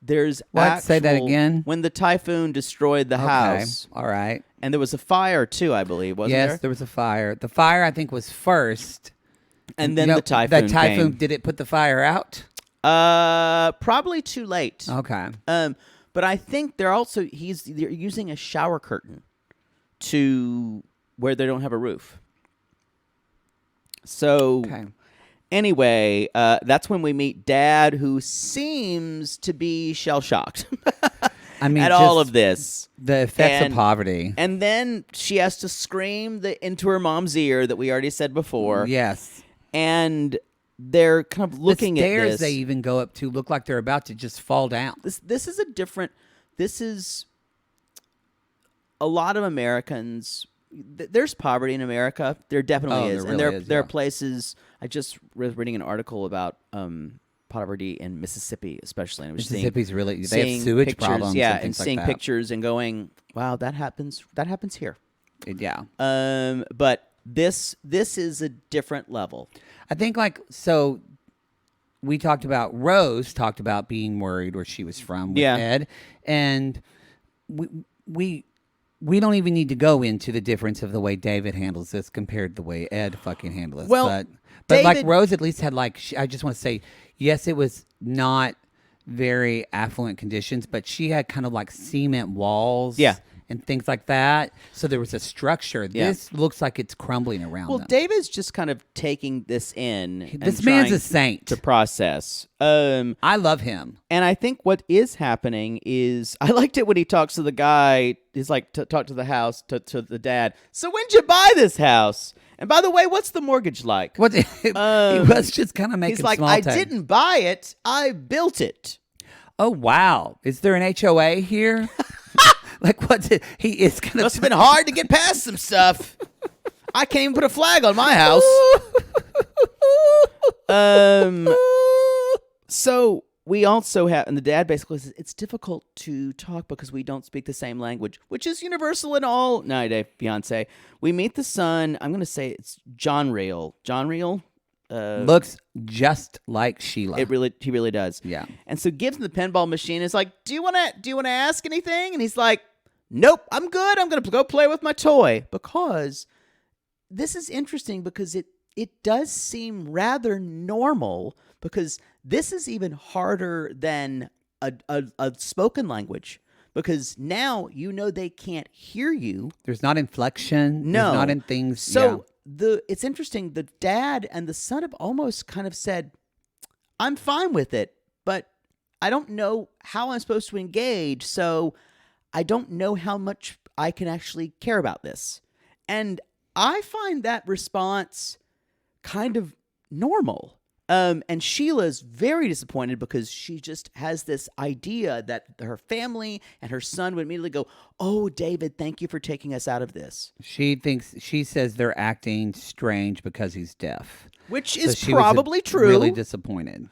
There's Say that again. When the typhoon destroyed the house, All right. and there was a fire too, I believe, wasn't there? Yes, there was a fire. The fire, I think, was first. And then the typhoon. Came. Did it put the fire out? Probably too late. Okay. But I think they're using a shower curtain to where they don't have a roof. So anyway, that's when we meet Dad, who seems to be shell-shocked I mean, at all of this. The effects of poverty. And then she has to scream into her mom's ear that we already said before. Yes. And they're kind of looking the at stairs this. they even go up to look like they're about to just fall down. This is a lot of Americans. There's poverty in America. There definitely is. There And really is, there are yeah. places. I just was reading an article about poverty in Mississippi, especially. And I was Mississippi's really, they have sewage pictures, problems. yeah, and, things seeing like that. pictures and going, wow, that happens here. Yeah. But this is a different level. I think so we Rose talked about being worried where she was from with Ed. And we don't even need to go into the difference of the way David handles this compared to the way Ed fucking handles it. Well, but David, Rose at least had I just want to say, yes, it was not very affluent conditions, but she had kind of cement walls. Yeah. And things like that. So there was a structure. Yeah. This looks like it's crumbling around them. David's just kind of taking this in. This and man's trying a saint. to process. I love him. And I think what is happening is, I liked it when he talks to the guy. He's talk to the house, to the dad. So when'd you buy this house? And by the way, what's the mortgage like? He was just kind of making He's like, small I talk. didn't buy it. I built it. Oh, wow. Is there an HOA here? What's it? He is going to... Must have been hard to get past some stuff. I can't even put a flag on my house. So we also have, and the dad basically says, it's difficult to talk because we don't speak the same language, which is universal in all 90 Day Fiancé. We meet the son. I'm going to say it's John Real. John Real. Looks just like Sheila. He really does. Yeah. And so gives him the pinball machine. Is like, do you want to ask anything? And he's like, nope, I'm good. I'm going to go play with my toy. Because this is interesting because it does seem rather normal, because this is even harder than a spoken language, because now they can't hear you. There's not inflection. No. There's not in things. So it's interesting. The dad and the son have almost kind of said, I'm fine with it, but I don't know how I'm supposed to engage, so I don't know how much I can actually care about this. And I find that response kind of normal. And Sheila's very disappointed because she just has this idea that her family and her son would immediately go, "Oh, David, thank you for taking us out of this." She says they're acting strange because he's deaf. Which So is she was probably true. Really disappointed.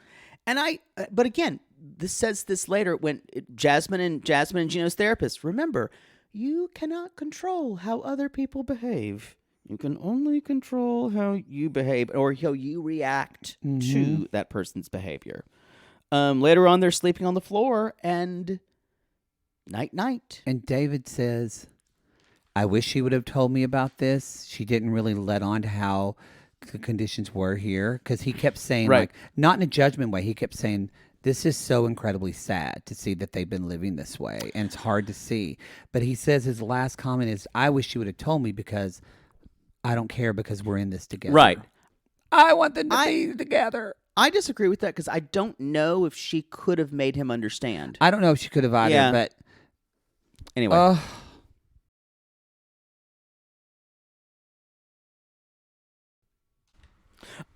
And but again, this says this later when Jasmine and Gino's therapist, remember, you cannot control how other people behave. You can only control how you behave or how you react to that person's behavior. Later on, they're sleeping on the floor and night. And David says, I wish she would have told me about this. She didn't really let on to how the conditions were here. Because he kept saying, Right. like, not in a judgment way. He kept saying, this is so incredibly sad to see that they've been living this way. And it's hard to see. But he says his last comment is, I wish she would have told me because I don't care because we're in this together. Right. I want them to be together. I disagree with that because I don't know if she could have made him understand. I don't know if she could have either, Yeah. but Anyway.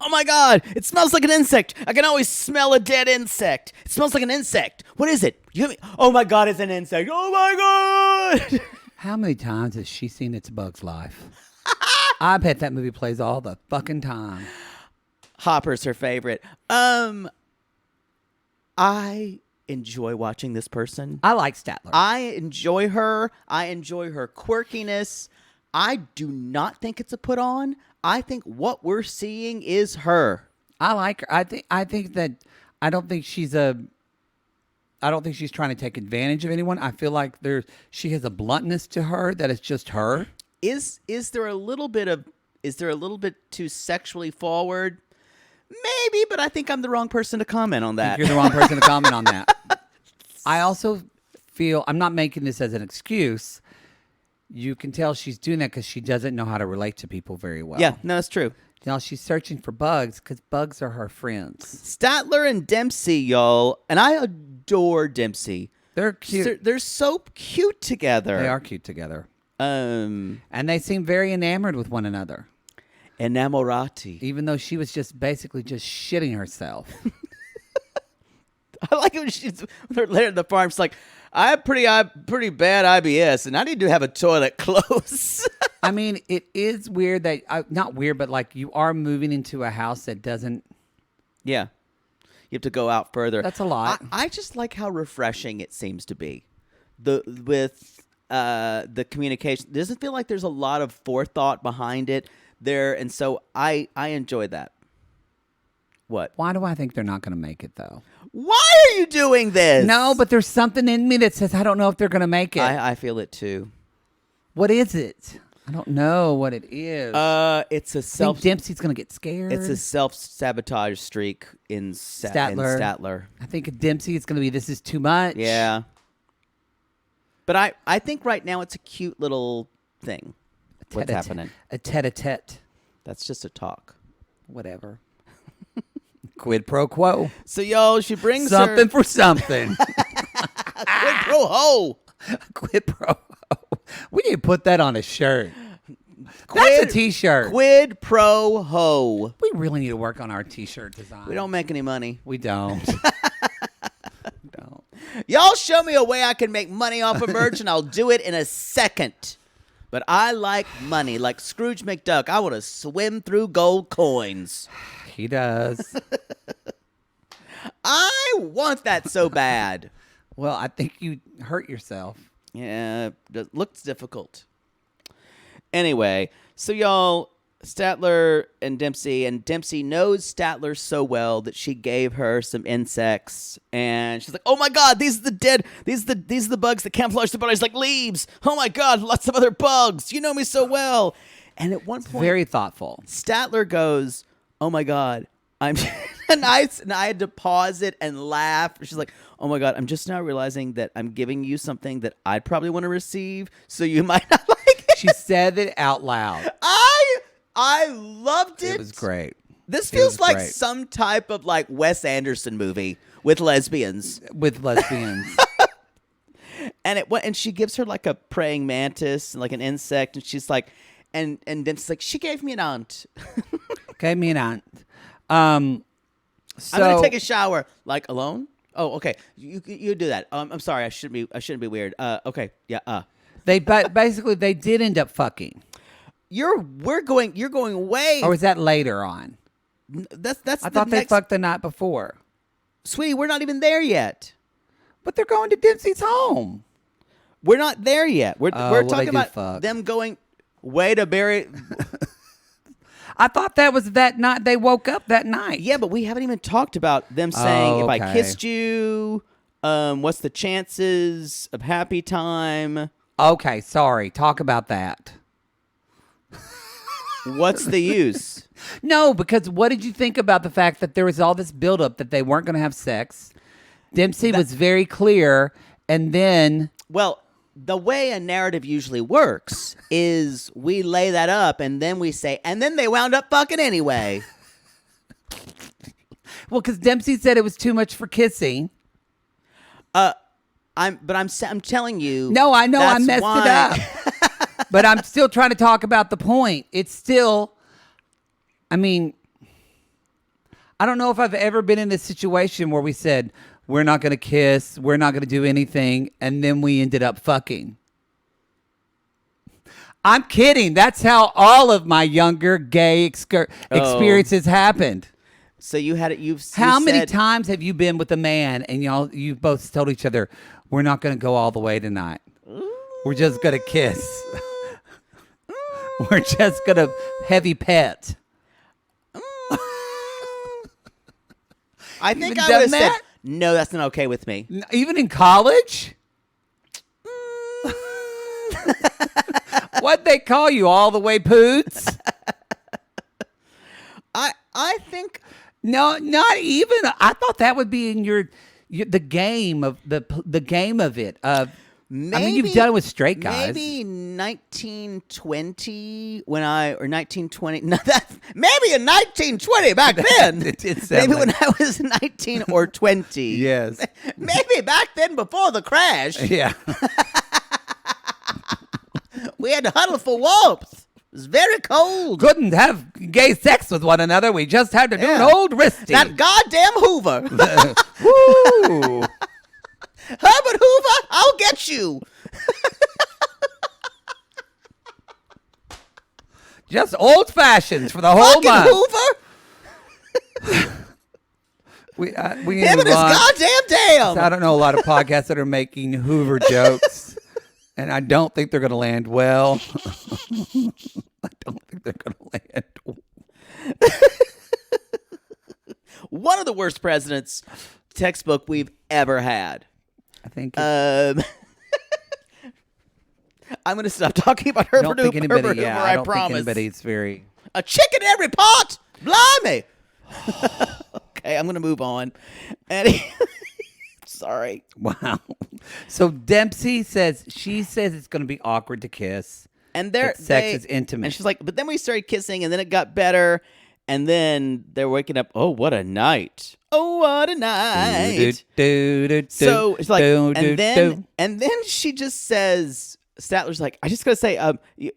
Oh my God, it smells like an insect. I can always smell a dead insect. It smells like an insect. What is it? Oh my God, it's an insect. Oh my God. how many times has she seen It's a Bug's Life? I bet that movie plays all the fucking time. Hopper's her favorite. I enjoy watching this person. I like Statler. I enjoy her. I enjoy her quirkiness. I do not think it's a put on. I think what we're seeing is her. I like her. I think that I don't think she's trying to take advantage of anyone. I feel like she has a bluntness to her that is just her. Is there a little bit too sexually forward? Maybe, but I think I'm the wrong person to comment on that. You're the wrong person to comment on that. I also feel, I'm not making this as an excuse. You can tell she's doing that because she doesn't know how to relate to people very well. Yeah, no, that's true. Now she's searching for bugs because bugs are her friends. Statler and Dempsey, y'all, and I adore Dempsey. They're cute. They're so cute together. They are cute together. And they seem very enamored with one another. Innamorati. Even though she was just basically just shitting herself. I like it when she's later at the farm. She's like, I have pretty bad IBS, and I need to have a toilet close. I mean, it is weird that not weird, but like you are moving into a house that doesn't. Yeah, you have to go out further. That's a lot. I just like how refreshing it seems to be. With the communication, it doesn't feel like there's a lot of forethought behind it there, and so I enjoy that. What? Why do I think they're not going to make it though? Why are you doing this? No, but there's something in me that says I don't know if they're going to make it. I feel it too. What is it? I don't know what it is. It's a I think Dempsey's going to get scared. It's a self-sabotage streak in Statler. I think Dempsey is going to be, this is too much. Yeah. But I think right now it's a cute little thing. What's happening? A tete-a-tete. That's just a talk. Whatever. Quid pro quo. So, y'all, she brings something her... for something. Quid pro ho. Quid pro ho. We need to put that on a shirt. That's a t-shirt. Quid pro ho. We really need to work on our t-shirt design. We don't make any money. We don't. Y'all show me a way I can make money off of merch, and I'll do it in a second. But I like money. Like Scrooge McDuck, I want to swim through gold coins. He does. I want that so bad. Well, I think you hurt yourself. Yeah, it looks difficult. Anyway, so y'all, Statler and Dempsey knows Statler so well that she gave her some insects, and she's like, "Oh my God, these are the bugs that camouflage their bodies like leaves. Oh my God, lots of other bugs. You know me so well." And at one point, Very thoughtful. Statler goes, "Oh my God, I'm," and I had to pause it and laugh. She's like, "Oh my God, I'm just now realizing that I'm giving you something that I'd probably want to receive, so you might not like it." She said it out loud. I loved it. It was great. This feels like great. some type of like Wes Anderson movie with lesbians. And she gives her like a praying mantis, like an insect, and she's like, and then she's like, she gave me an aunt. Gave me an aunt. So, I'm gonna take a shower, like alone. Oh, okay. You do that. I'm sorry. I shouldn't be weird. Okay. Yeah. basically they did end up fucking. You're going way. Or was that later on? That's. I thought they fucked the night before. Sweetie, we're not even there yet. But they're going to Dempsey's home. We're not there yet. We're talking about fuck. them going way to bury. I thought that was that night they woke up that night. Yeah, but we haven't even talked about them saying, if I okay. kissed you, what's the chances of happy time? Okay, sorry. Talk about that. What's the use? No, because what did you think about the fact that there was all this buildup that they weren't going to have sex? Dempsey was very clear, and then... Well, the way a narrative usually works is we lay that up, and then we say, and then they wound up fucking anyway. Well, because Dempsey said it was too much for kissing. I'm telling you. No, I know I that's messed why. it up. But I'm still trying to talk about the point. It's still, I mean, I don't know if I've ever been in a situation where we said, we're not going to kiss, we're not going to do anything, and then we ended up fucking. I'm kidding. That's how all of my younger gay experiences happened. So you had it. How many times have you been with a man and you both told each other, we're not going to go all the way tonight. We're just going to kiss. We're just going to heavy pet. I think Even I done would have said, that? no, that's not okay with me. Even in college? What'd they call you, all the way poots? I think No, not even. I thought that would be in the game of the game of it. maybe, I mean, you've done it with straight guys. Maybe 1920 or 1920. No, maybe in 1920 back then. It did sound maybe like- when I was 19 or 20. Yes. Maybe back then before the crash. Yeah. We had to huddle for warmth. It was very cold. Couldn't have gay sex with one another. We just had to do an Yeah. old wristy. That goddamn Hoover. Woo. Herbert Hoover, I'll get you. Just old fashions for the whole Fucking month. Hoover. We need Him to and move his on. goddamn damn. I don't know a lot of podcasts that are making Hoover jokes, and I don't think they're going to land well. I don't think they're going to land well. One of the worst presidents textbook we've ever had. I think I'm going to stop talking about I Herbert don't think Hoover. anybody. Herbert Yeah, Hoover, I don't think promise. anybody's very. A chick in every pot. Blimey. Okay, I'm going to move on. Sorry. Wow. So Dempsey says it's going to be awkward to kiss. And sex is intimate. And she's like, but then we started kissing, and then it got better. And then they're waking up. Oh, what a night! Oh, what a night! So it's like, and then she just says, Statler's like, I just gotta say,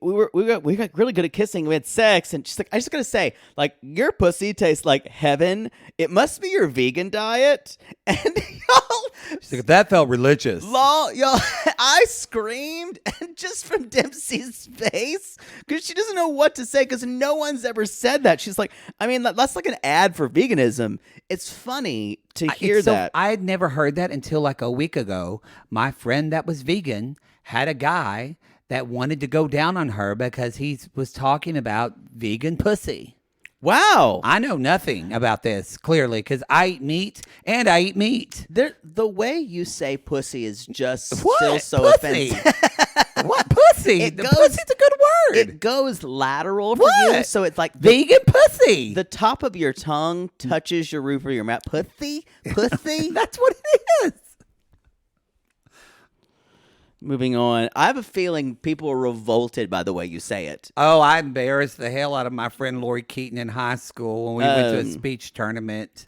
we got really good at kissing. We had sex, and she's like, I just gotta say, like, your pussy tastes like heaven. It must be your vegan diet. And y'all, She's like, that felt religious. y'all, I screamed, and just from Dempsey's face, because she doesn't know what to say, because no one's ever said that. She's like, I mean, that's like an ad for veganism. It's funny to hear that. I had never heard that until like a week ago. My friend that was vegan had a guy that wanted to go down on her because he was talking about vegan pussy. Wow. I know nothing about this, clearly, because I eat meat and I eat meat. The way you say pussy is just What? still so Pussy? offensive. What pussy? Pussy's a good word. It goes lateral for What? you, so it's like Vegan pussy. the top of your tongue touches your roof of your mouth. Pussy? Pussy? That's what it is. Moving on. I have a feeling people are revolted by the way you say it. Oh, I embarrassed the hell out of my friend Lori Keaton in high school when we went to a speech tournament.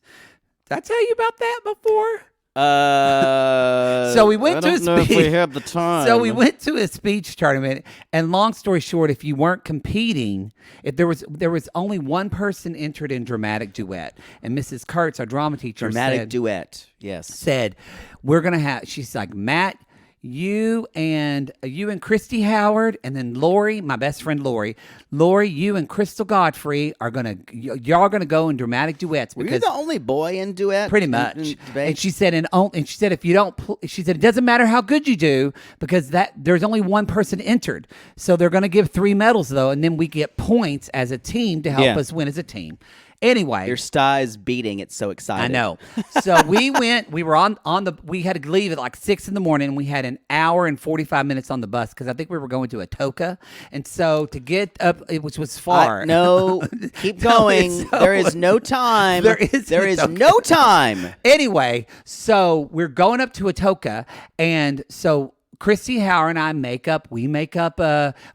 Did I tell you about that before? So we went to a I don't know if speech. we have the time. So we went to a speech tournament, and long story short, if you weren't competing, if there was only one person entered in dramatic duet, and Mrs. Kurtz, our drama teacher, dramatic duet. Yes. said, "We're gonna have." She's like, "Matt, you and Christy Howard, and then Lori, my best friend Lori, you and Crystal Godfrey are y'all gonna go in dramatic duets Were you because the only boy in duet? pretty in much." debate? And she said, if you don't, she said it doesn't matter how good you do because there's only one person entered, so they're gonna give 3 medals though, and then we get points as a team to help us win as a team. Anyway, Your sty's beating. It's so exciting. I know. So we were we had to leave at like 6 a.m. and we had an hour and 45 minutes on the bus because I think we were going to Atoka. And so to get up, which was far. No, keep going. There is no time. There is no time. Anyway, so we're going up to Atoka, and so Christy Howard and I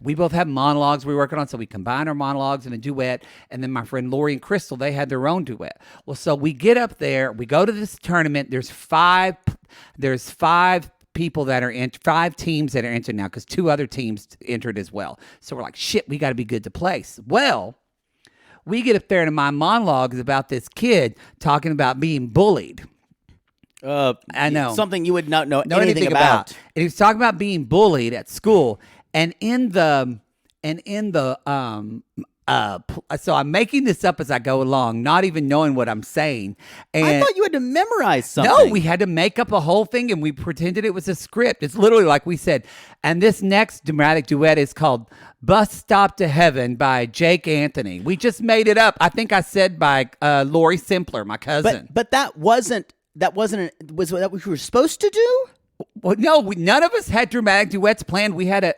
we both have monologues we're working on, so we combine our monologues in a duet, and then my friend Lori and Crystal, they had their own duet. Well, so we get up there, we go to this tournament, there's five people that are in 5 teams that are entered now because 2 other teams entered as well. So we're like, shit, we got to be good to place. Well, we get up there and my monologue is about this kid talking about being bullied. I know. Something you would not know anything about. And he was talking about being bullied at school. And so I'm making this up as I go along, not even knowing what I'm saying. And I thought you had to memorize something. no, we had to make up a whole thing, and we pretended it was a script. It's literally like we said. And this next dramatic duet is called Bus Stop to Heaven by Jake Anthony. We just made it up. I think I said by Lori Simpler, my cousin. But that wasn't was that what we were supposed to do? Well, no, none of us had dramatic duets planned. We had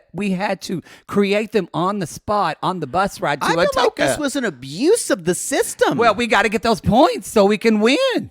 to create them on the spot on the bus ride to I feel Atoka. like this was an abuse of the system. Well, we got to get those points so we can win.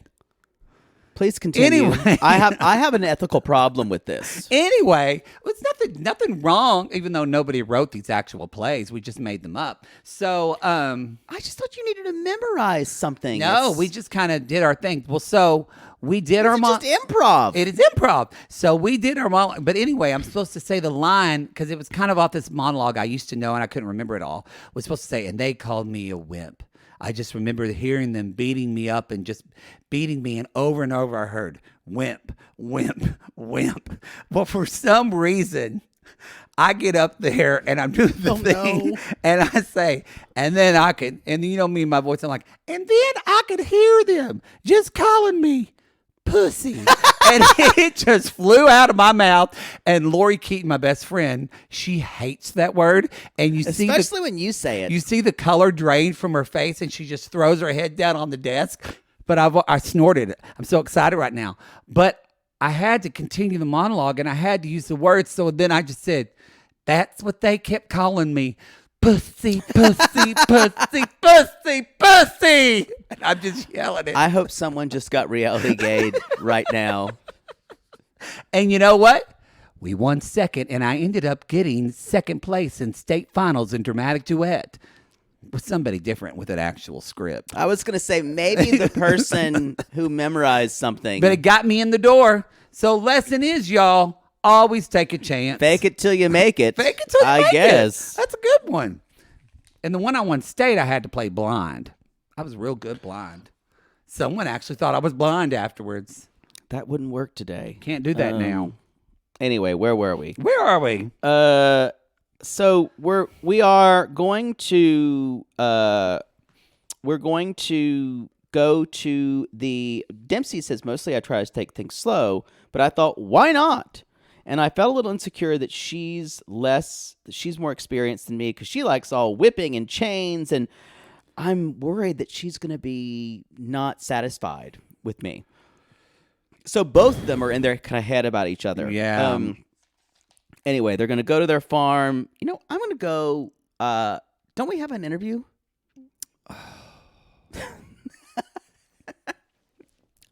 Please continue. Anyway. I have an ethical problem with this. Anyway, it's nothing wrong, even though nobody wrote these actual plays. We just made them up. So, I just thought you needed to memorize something. no, we just kind of did our thing. Well, so we did our just improv. It is improv. So we did our monologue. But anyway, I'm supposed to say the line because it was kind of off this monologue I used to know and I couldn't remember it all. Was supposed to say, and they called me a wimp. I just remember hearing them beating me up and just beating me. And over I heard, wimp, wimp, wimp. Well, for some reason, I get up there and I'm doing the thing. No. And I say, and then I could, and you know me, my voice, I'm like, and then I could hear them just calling me pussy. And it just flew out of my mouth. And Lori Keaton, my best friend, she hates that word. And especially when you say it. You see the color drain from her face, and she just throws her head down on the desk. But I snorted it. I'm so excited right now. But I had to continue the monologue, and I had to use the words. So then I just said, that's what they kept calling me. Pussy, pussy, pussy, pussy, pussy. And I'm just yelling it. I hope someone just got reality gayed right now. And you know what? We won second, and I ended up getting second place in state finals in dramatic duet with somebody different with an actual script. I was going to say maybe the person who memorized something. But it got me in the door. So lesson is, y'all, always take a chance. Fake it till you make it. Fake it till you make it. I guess. That's a good one. And the one I won state, I had to play blind. I was real good blind. Someone actually thought I was blind afterwards. That wouldn't work today. Can't do that now. Anyway, where were we? Where are we? So we are going to go to the Dempsey says mostly I try to take things slow, but I thought why not? And I felt a little insecure that she's more experienced than me because she likes all whipping and chains, and I'm worried that she's going to be not satisfied with me. So both of them are in their kind of head about each other. Yeah. Anyway, they're going to go to their farm. You know, I'm going to go. Don't we have an interview?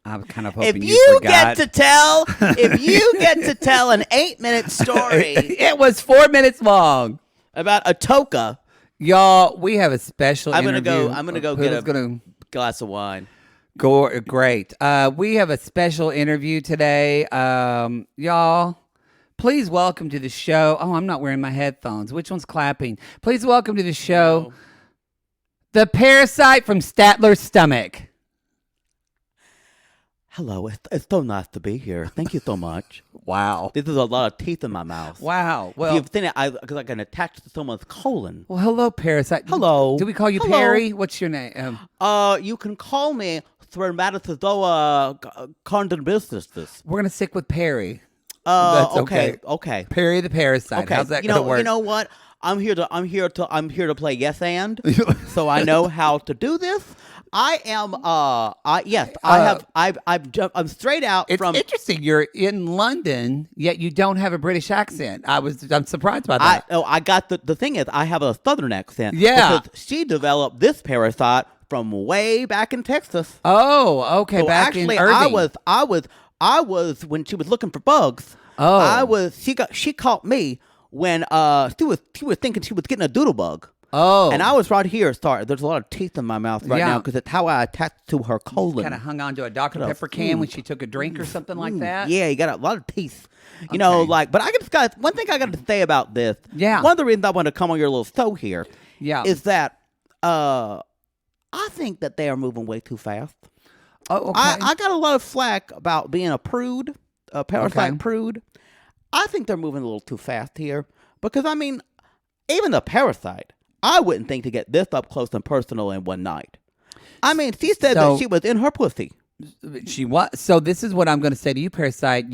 I was kind of hoping if you you forgot. if you get to tell an 8-minute story, it was 4 minutes long about Atoka, y'all. We have a special. I'm interview. gonna go get a gonna glass of wine. Great. We have a special interview today. Y'all, please welcome to the show. Oh, I'm not wearing my headphones. Which one's clapping? Please welcome to the show the parasite from Statler's stomach. Hello, it's so nice to be here. Thank you so much. Wow. This is a lot of teeth in my mouth. Wow. Well, Well, you've seen it, because I can attach to someone's colon. well, hello, parasite. Hello. Do we call you Hello. Perry? What's your name? You can call me spermatozoa condymbusis. We're gonna stick with Perry. That's okay. Perry the parasite. Okay. How's that gonna work? You know what? I'm here to play yes and. So I know how to do this. I am I'm straight out It's from interesting. You're in London, yet you don't have a British accent. I'm surprised by that. I got the thing is I have a southern accent. Yeah. Because she developed this parasite from way back in Texas. Oh, okay. So Back actually, in Irving. I was when she was looking for bugs. Oh. She caught me when she was thinking she was getting a doodle bug. Oh. And I was right here. Sorry, there's a lot of teeth in my mouth right now because it's how I attached to her colon. Kind of hung on to a Dr. Pepper can when she took a drink or something like that. Yeah, you got a lot of teeth. You know, but I just got one thing I got to say about this. Yeah. One of the reasons I want to come on your little show here. Yeah. Is that I think that they are moving way too fast. Oh, okay. I got a lot of flack about being a prude, a parasite prude. I think they're moving a little too fast here because I mean, even a parasite, I wouldn't think to get this up close and personal in one night. I mean, she said that she was in her pussy. She was. So this is what I'm going to say to you, parasite.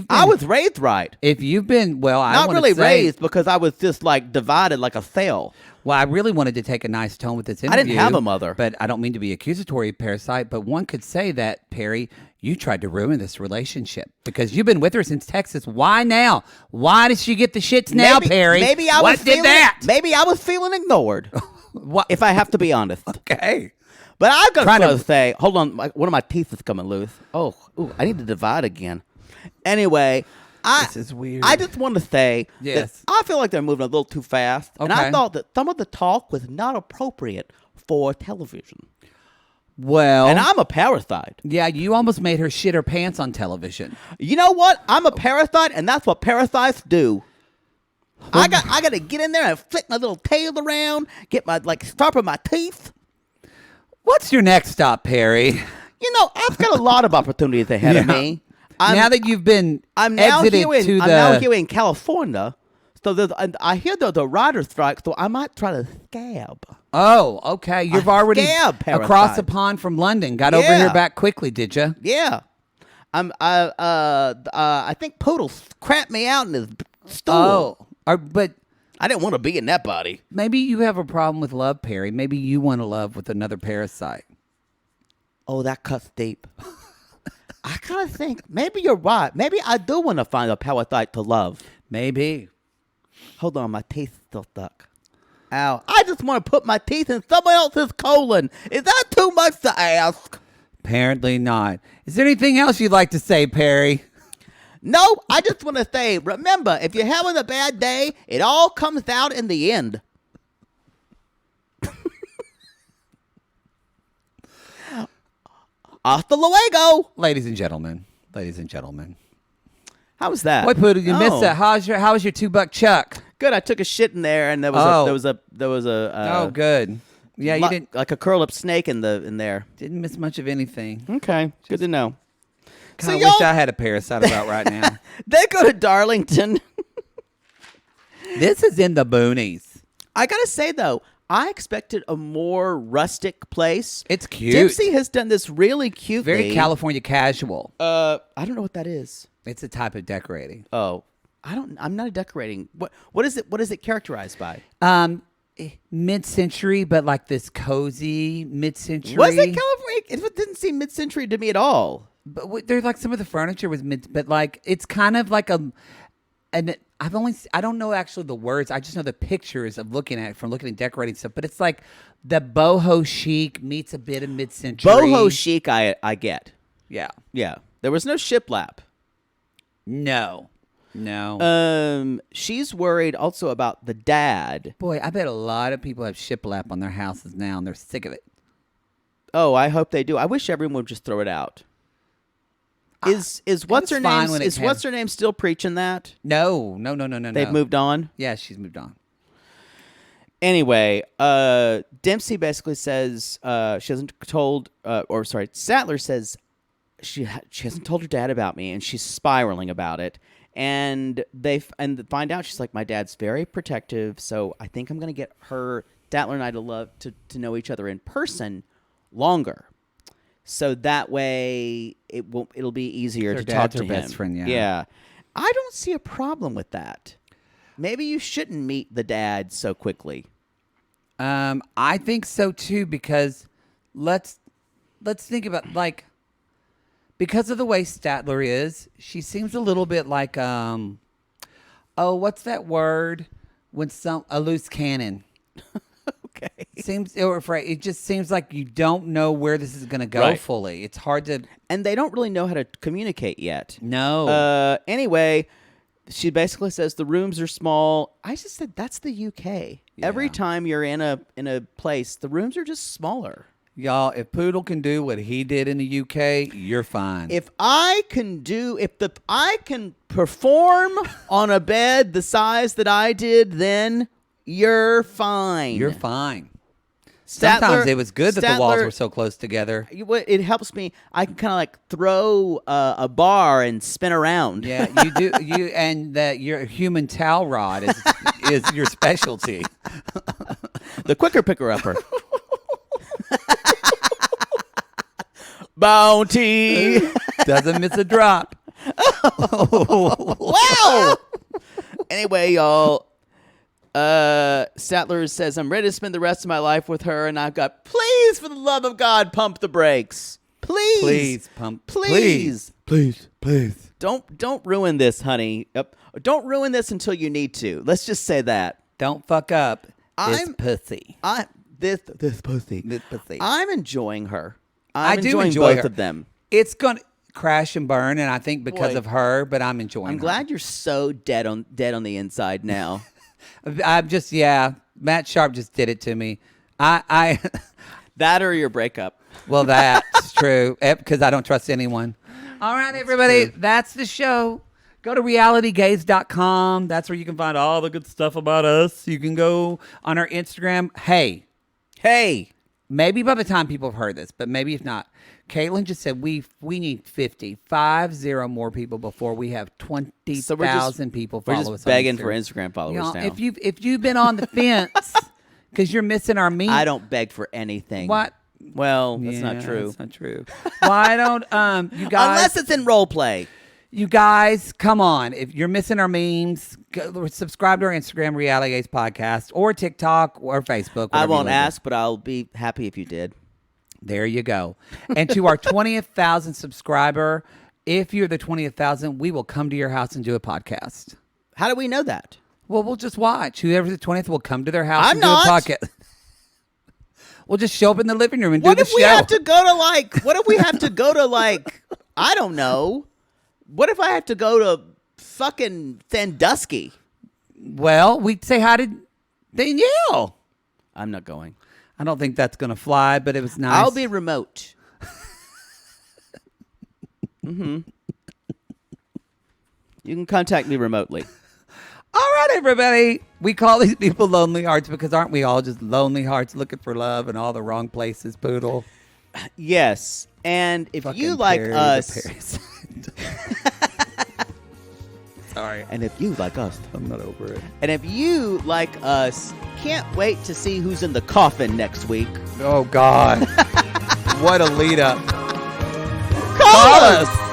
I was raised right. If you've been, not really raised because I was just like divided like a cell. Well, I really wanted to take a nice tone with this interview. I didn't have a mother. But I don't mean to be accusatory, parasite, but one could say that, Perry, you tried to ruin this relationship because you've been with her since Texas. Why now? Why did she get the shits now, Perry? Maybe I was feeling ignored. What? If I have to be honest. Okay. But I've got to say, hold on, one of my teeth is coming loose. Oh, I need to divide again. Anyway, this is weird. I just want to say yes. that I feel like they're moving a little too fast. Okay. And I thought that some of the talk was not appropriate for television. Well. And I'm a parasite. Yeah, you almost made her shit her pants on television. You know what? I'm a parasite, and that's what parasites do. I got to get in there and flick my little tail around, get my, sharpen my teeth. What's your next stop, Perry? You know, I've got a lot of opportunities ahead of me. Now that you've been I'm now exited here to I'm now here in California. So I hear there's a rider strike, so I might try to scab. Oh, okay. You've already across the pond from London. Got over here back quickly, did you? Yeah. I think Poodle crapped me out in his stool. Oh, but I didn't want to be in that body. maybe you have a problem with love, Perry. Maybe you want to love with another parasite. Oh, that cuts deep. I kind of think maybe you're right. Maybe I do want to find a parasite to love. Maybe. Hold on, my teeth still stuck. Ow. I just want to put my teeth in someone else's colon. Is that too much to ask? Apparently not. Is there anything else you'd like to say, Perry? No, I just want to say, remember, if you're having a bad day, it all comes out in the end. Hasta luego. Ladies and gentlemen. How was that? Boy, Poodle, you missed that. How was your $2 chuck? Good. I took a shit in there, and there was a oh, good. Yeah, you didn't like a curl up snake in there. Didn't miss much of anything. Okay, good to know. I wish I had a parasite about right now. They go to Darlington. This is in the boonies. I gotta say though, I expected a more rustic place. It's cute. Dempsey has done this really cute, very California casual. I don't know what that is. It's a type of decorating. Oh, I'm not a decorating. What is it? What is it characterized by? Mid-century, but like this cozy mid-century. Was it California? It didn't seem mid-century to me at all. But there's like some of the furniture was but like it's kind of like and I don't know actually the words. I just know the pictures of looking at decorating stuff. But it's like the boho chic meets a bit of mid-century. Boho chic, I get. Yeah. There was no shiplap. No. She's worried also about the dad. Boy, I bet a lot of people have shiplap on their houses now, and they're sick of it. Oh, I hope they do. I wish everyone would just throw it out. Is what's her name? Is what's her name still preaching that? No. They've moved on. Yeah, she's moved on. Anyway, Dempsey basically says she hasn't told, Statler says she hasn't told her dad about me, and she's spiraling about it. And they find out she's like, my dad's very protective, so I think I'm gonna get Statler and I to know each other in person longer, so that way it'll be easier to talk to him. Best friend, yeah. I don't see a problem with that. Maybe you shouldn't meet the dad so quickly. I think so too, because let's think about, like, because of the way Statler is, she seems a little bit like what's that word when a loose cannon. Okay. It just seems like you don't know where this is going to go fully. It's hard to, and they don't really know how to communicate yet. No. Anyway, she basically says the rooms are small. I just said that's the UK. Yeah. Every time you're in a place, the rooms are just smaller. Y'all, if Poodle can do what he did in the UK, you're fine. If I can perform on a bed the size that I did, then you're fine. You're fine. Sometimes it was good that the walls were so close together. It helps me. I can kind of like throw a bar and spin around. Yeah, you do. And that your human towel rod is your specialty. The quicker picker upper. Bounty doesn't miss a drop. Wow. Anyway, y'all. Statler says, I'm ready to spend the rest of my life with her, and I've got, please, for the love of God, pump the brakes. Please. Please. Don't ruin this, honey. Don't ruin this until you need to. Let's just say that. Don't fuck up this pussy. This pussy. I'm enjoying her. I do enjoying enjoy both her. of them. It's going to crash and burn, and I think because of her, but I'm enjoying her. I'm glad you're so dead on the inside now. I'm just, Matt Sharp just did it to me. I That or your breakup. Well, that's true, because I don't trust anyone. All right, everybody, that's the show. Go to realitygaze.com. That's where you can find all the good stuff about us. You can go on our Instagram. Hey. Maybe by the time people have heard this, but maybe if not. Caitlin just said we need 50 more people before we have 20,000 people follow us. We're just begging for Instagram followers now. If you've been on the fence because you're missing our meat. I don't beg for anything. What? Well, that's not true. That's not true. Why don't you guys? Unless it's in role play. You guys, come on. If you're missing our memes, go, subscribe to our Instagram, Reality Gaze Podcast, or TikTok, or Facebook. I won't ask, but I'll be happy if you did. There you go. And to our 20,000 subscriber, if you're the 20,000, we will come to your house and do a podcast. How do we know that? Well, we'll just watch. Whoever's the 20th will come to their house I'm and not. do a podcast. We'll just show up in the living room and what do the show. What if we have to go to I don't know. What if I have to go to fucking Sandusky? Well, we'd say hi to Danielle. I'm not going. I don't think that's going to fly, but it was nice. I'll be remote. You can contact me remotely. All right, everybody. We call these people lonely hearts because aren't we all just lonely hearts looking for love in all the wrong places, Poodle? Yes. And if Fucking you like Perry us... Sorry. And if you like us... I'm not over it. And if you like us, can't wait to see who's in the coffin next week. Oh, God. What a lead up. Call us!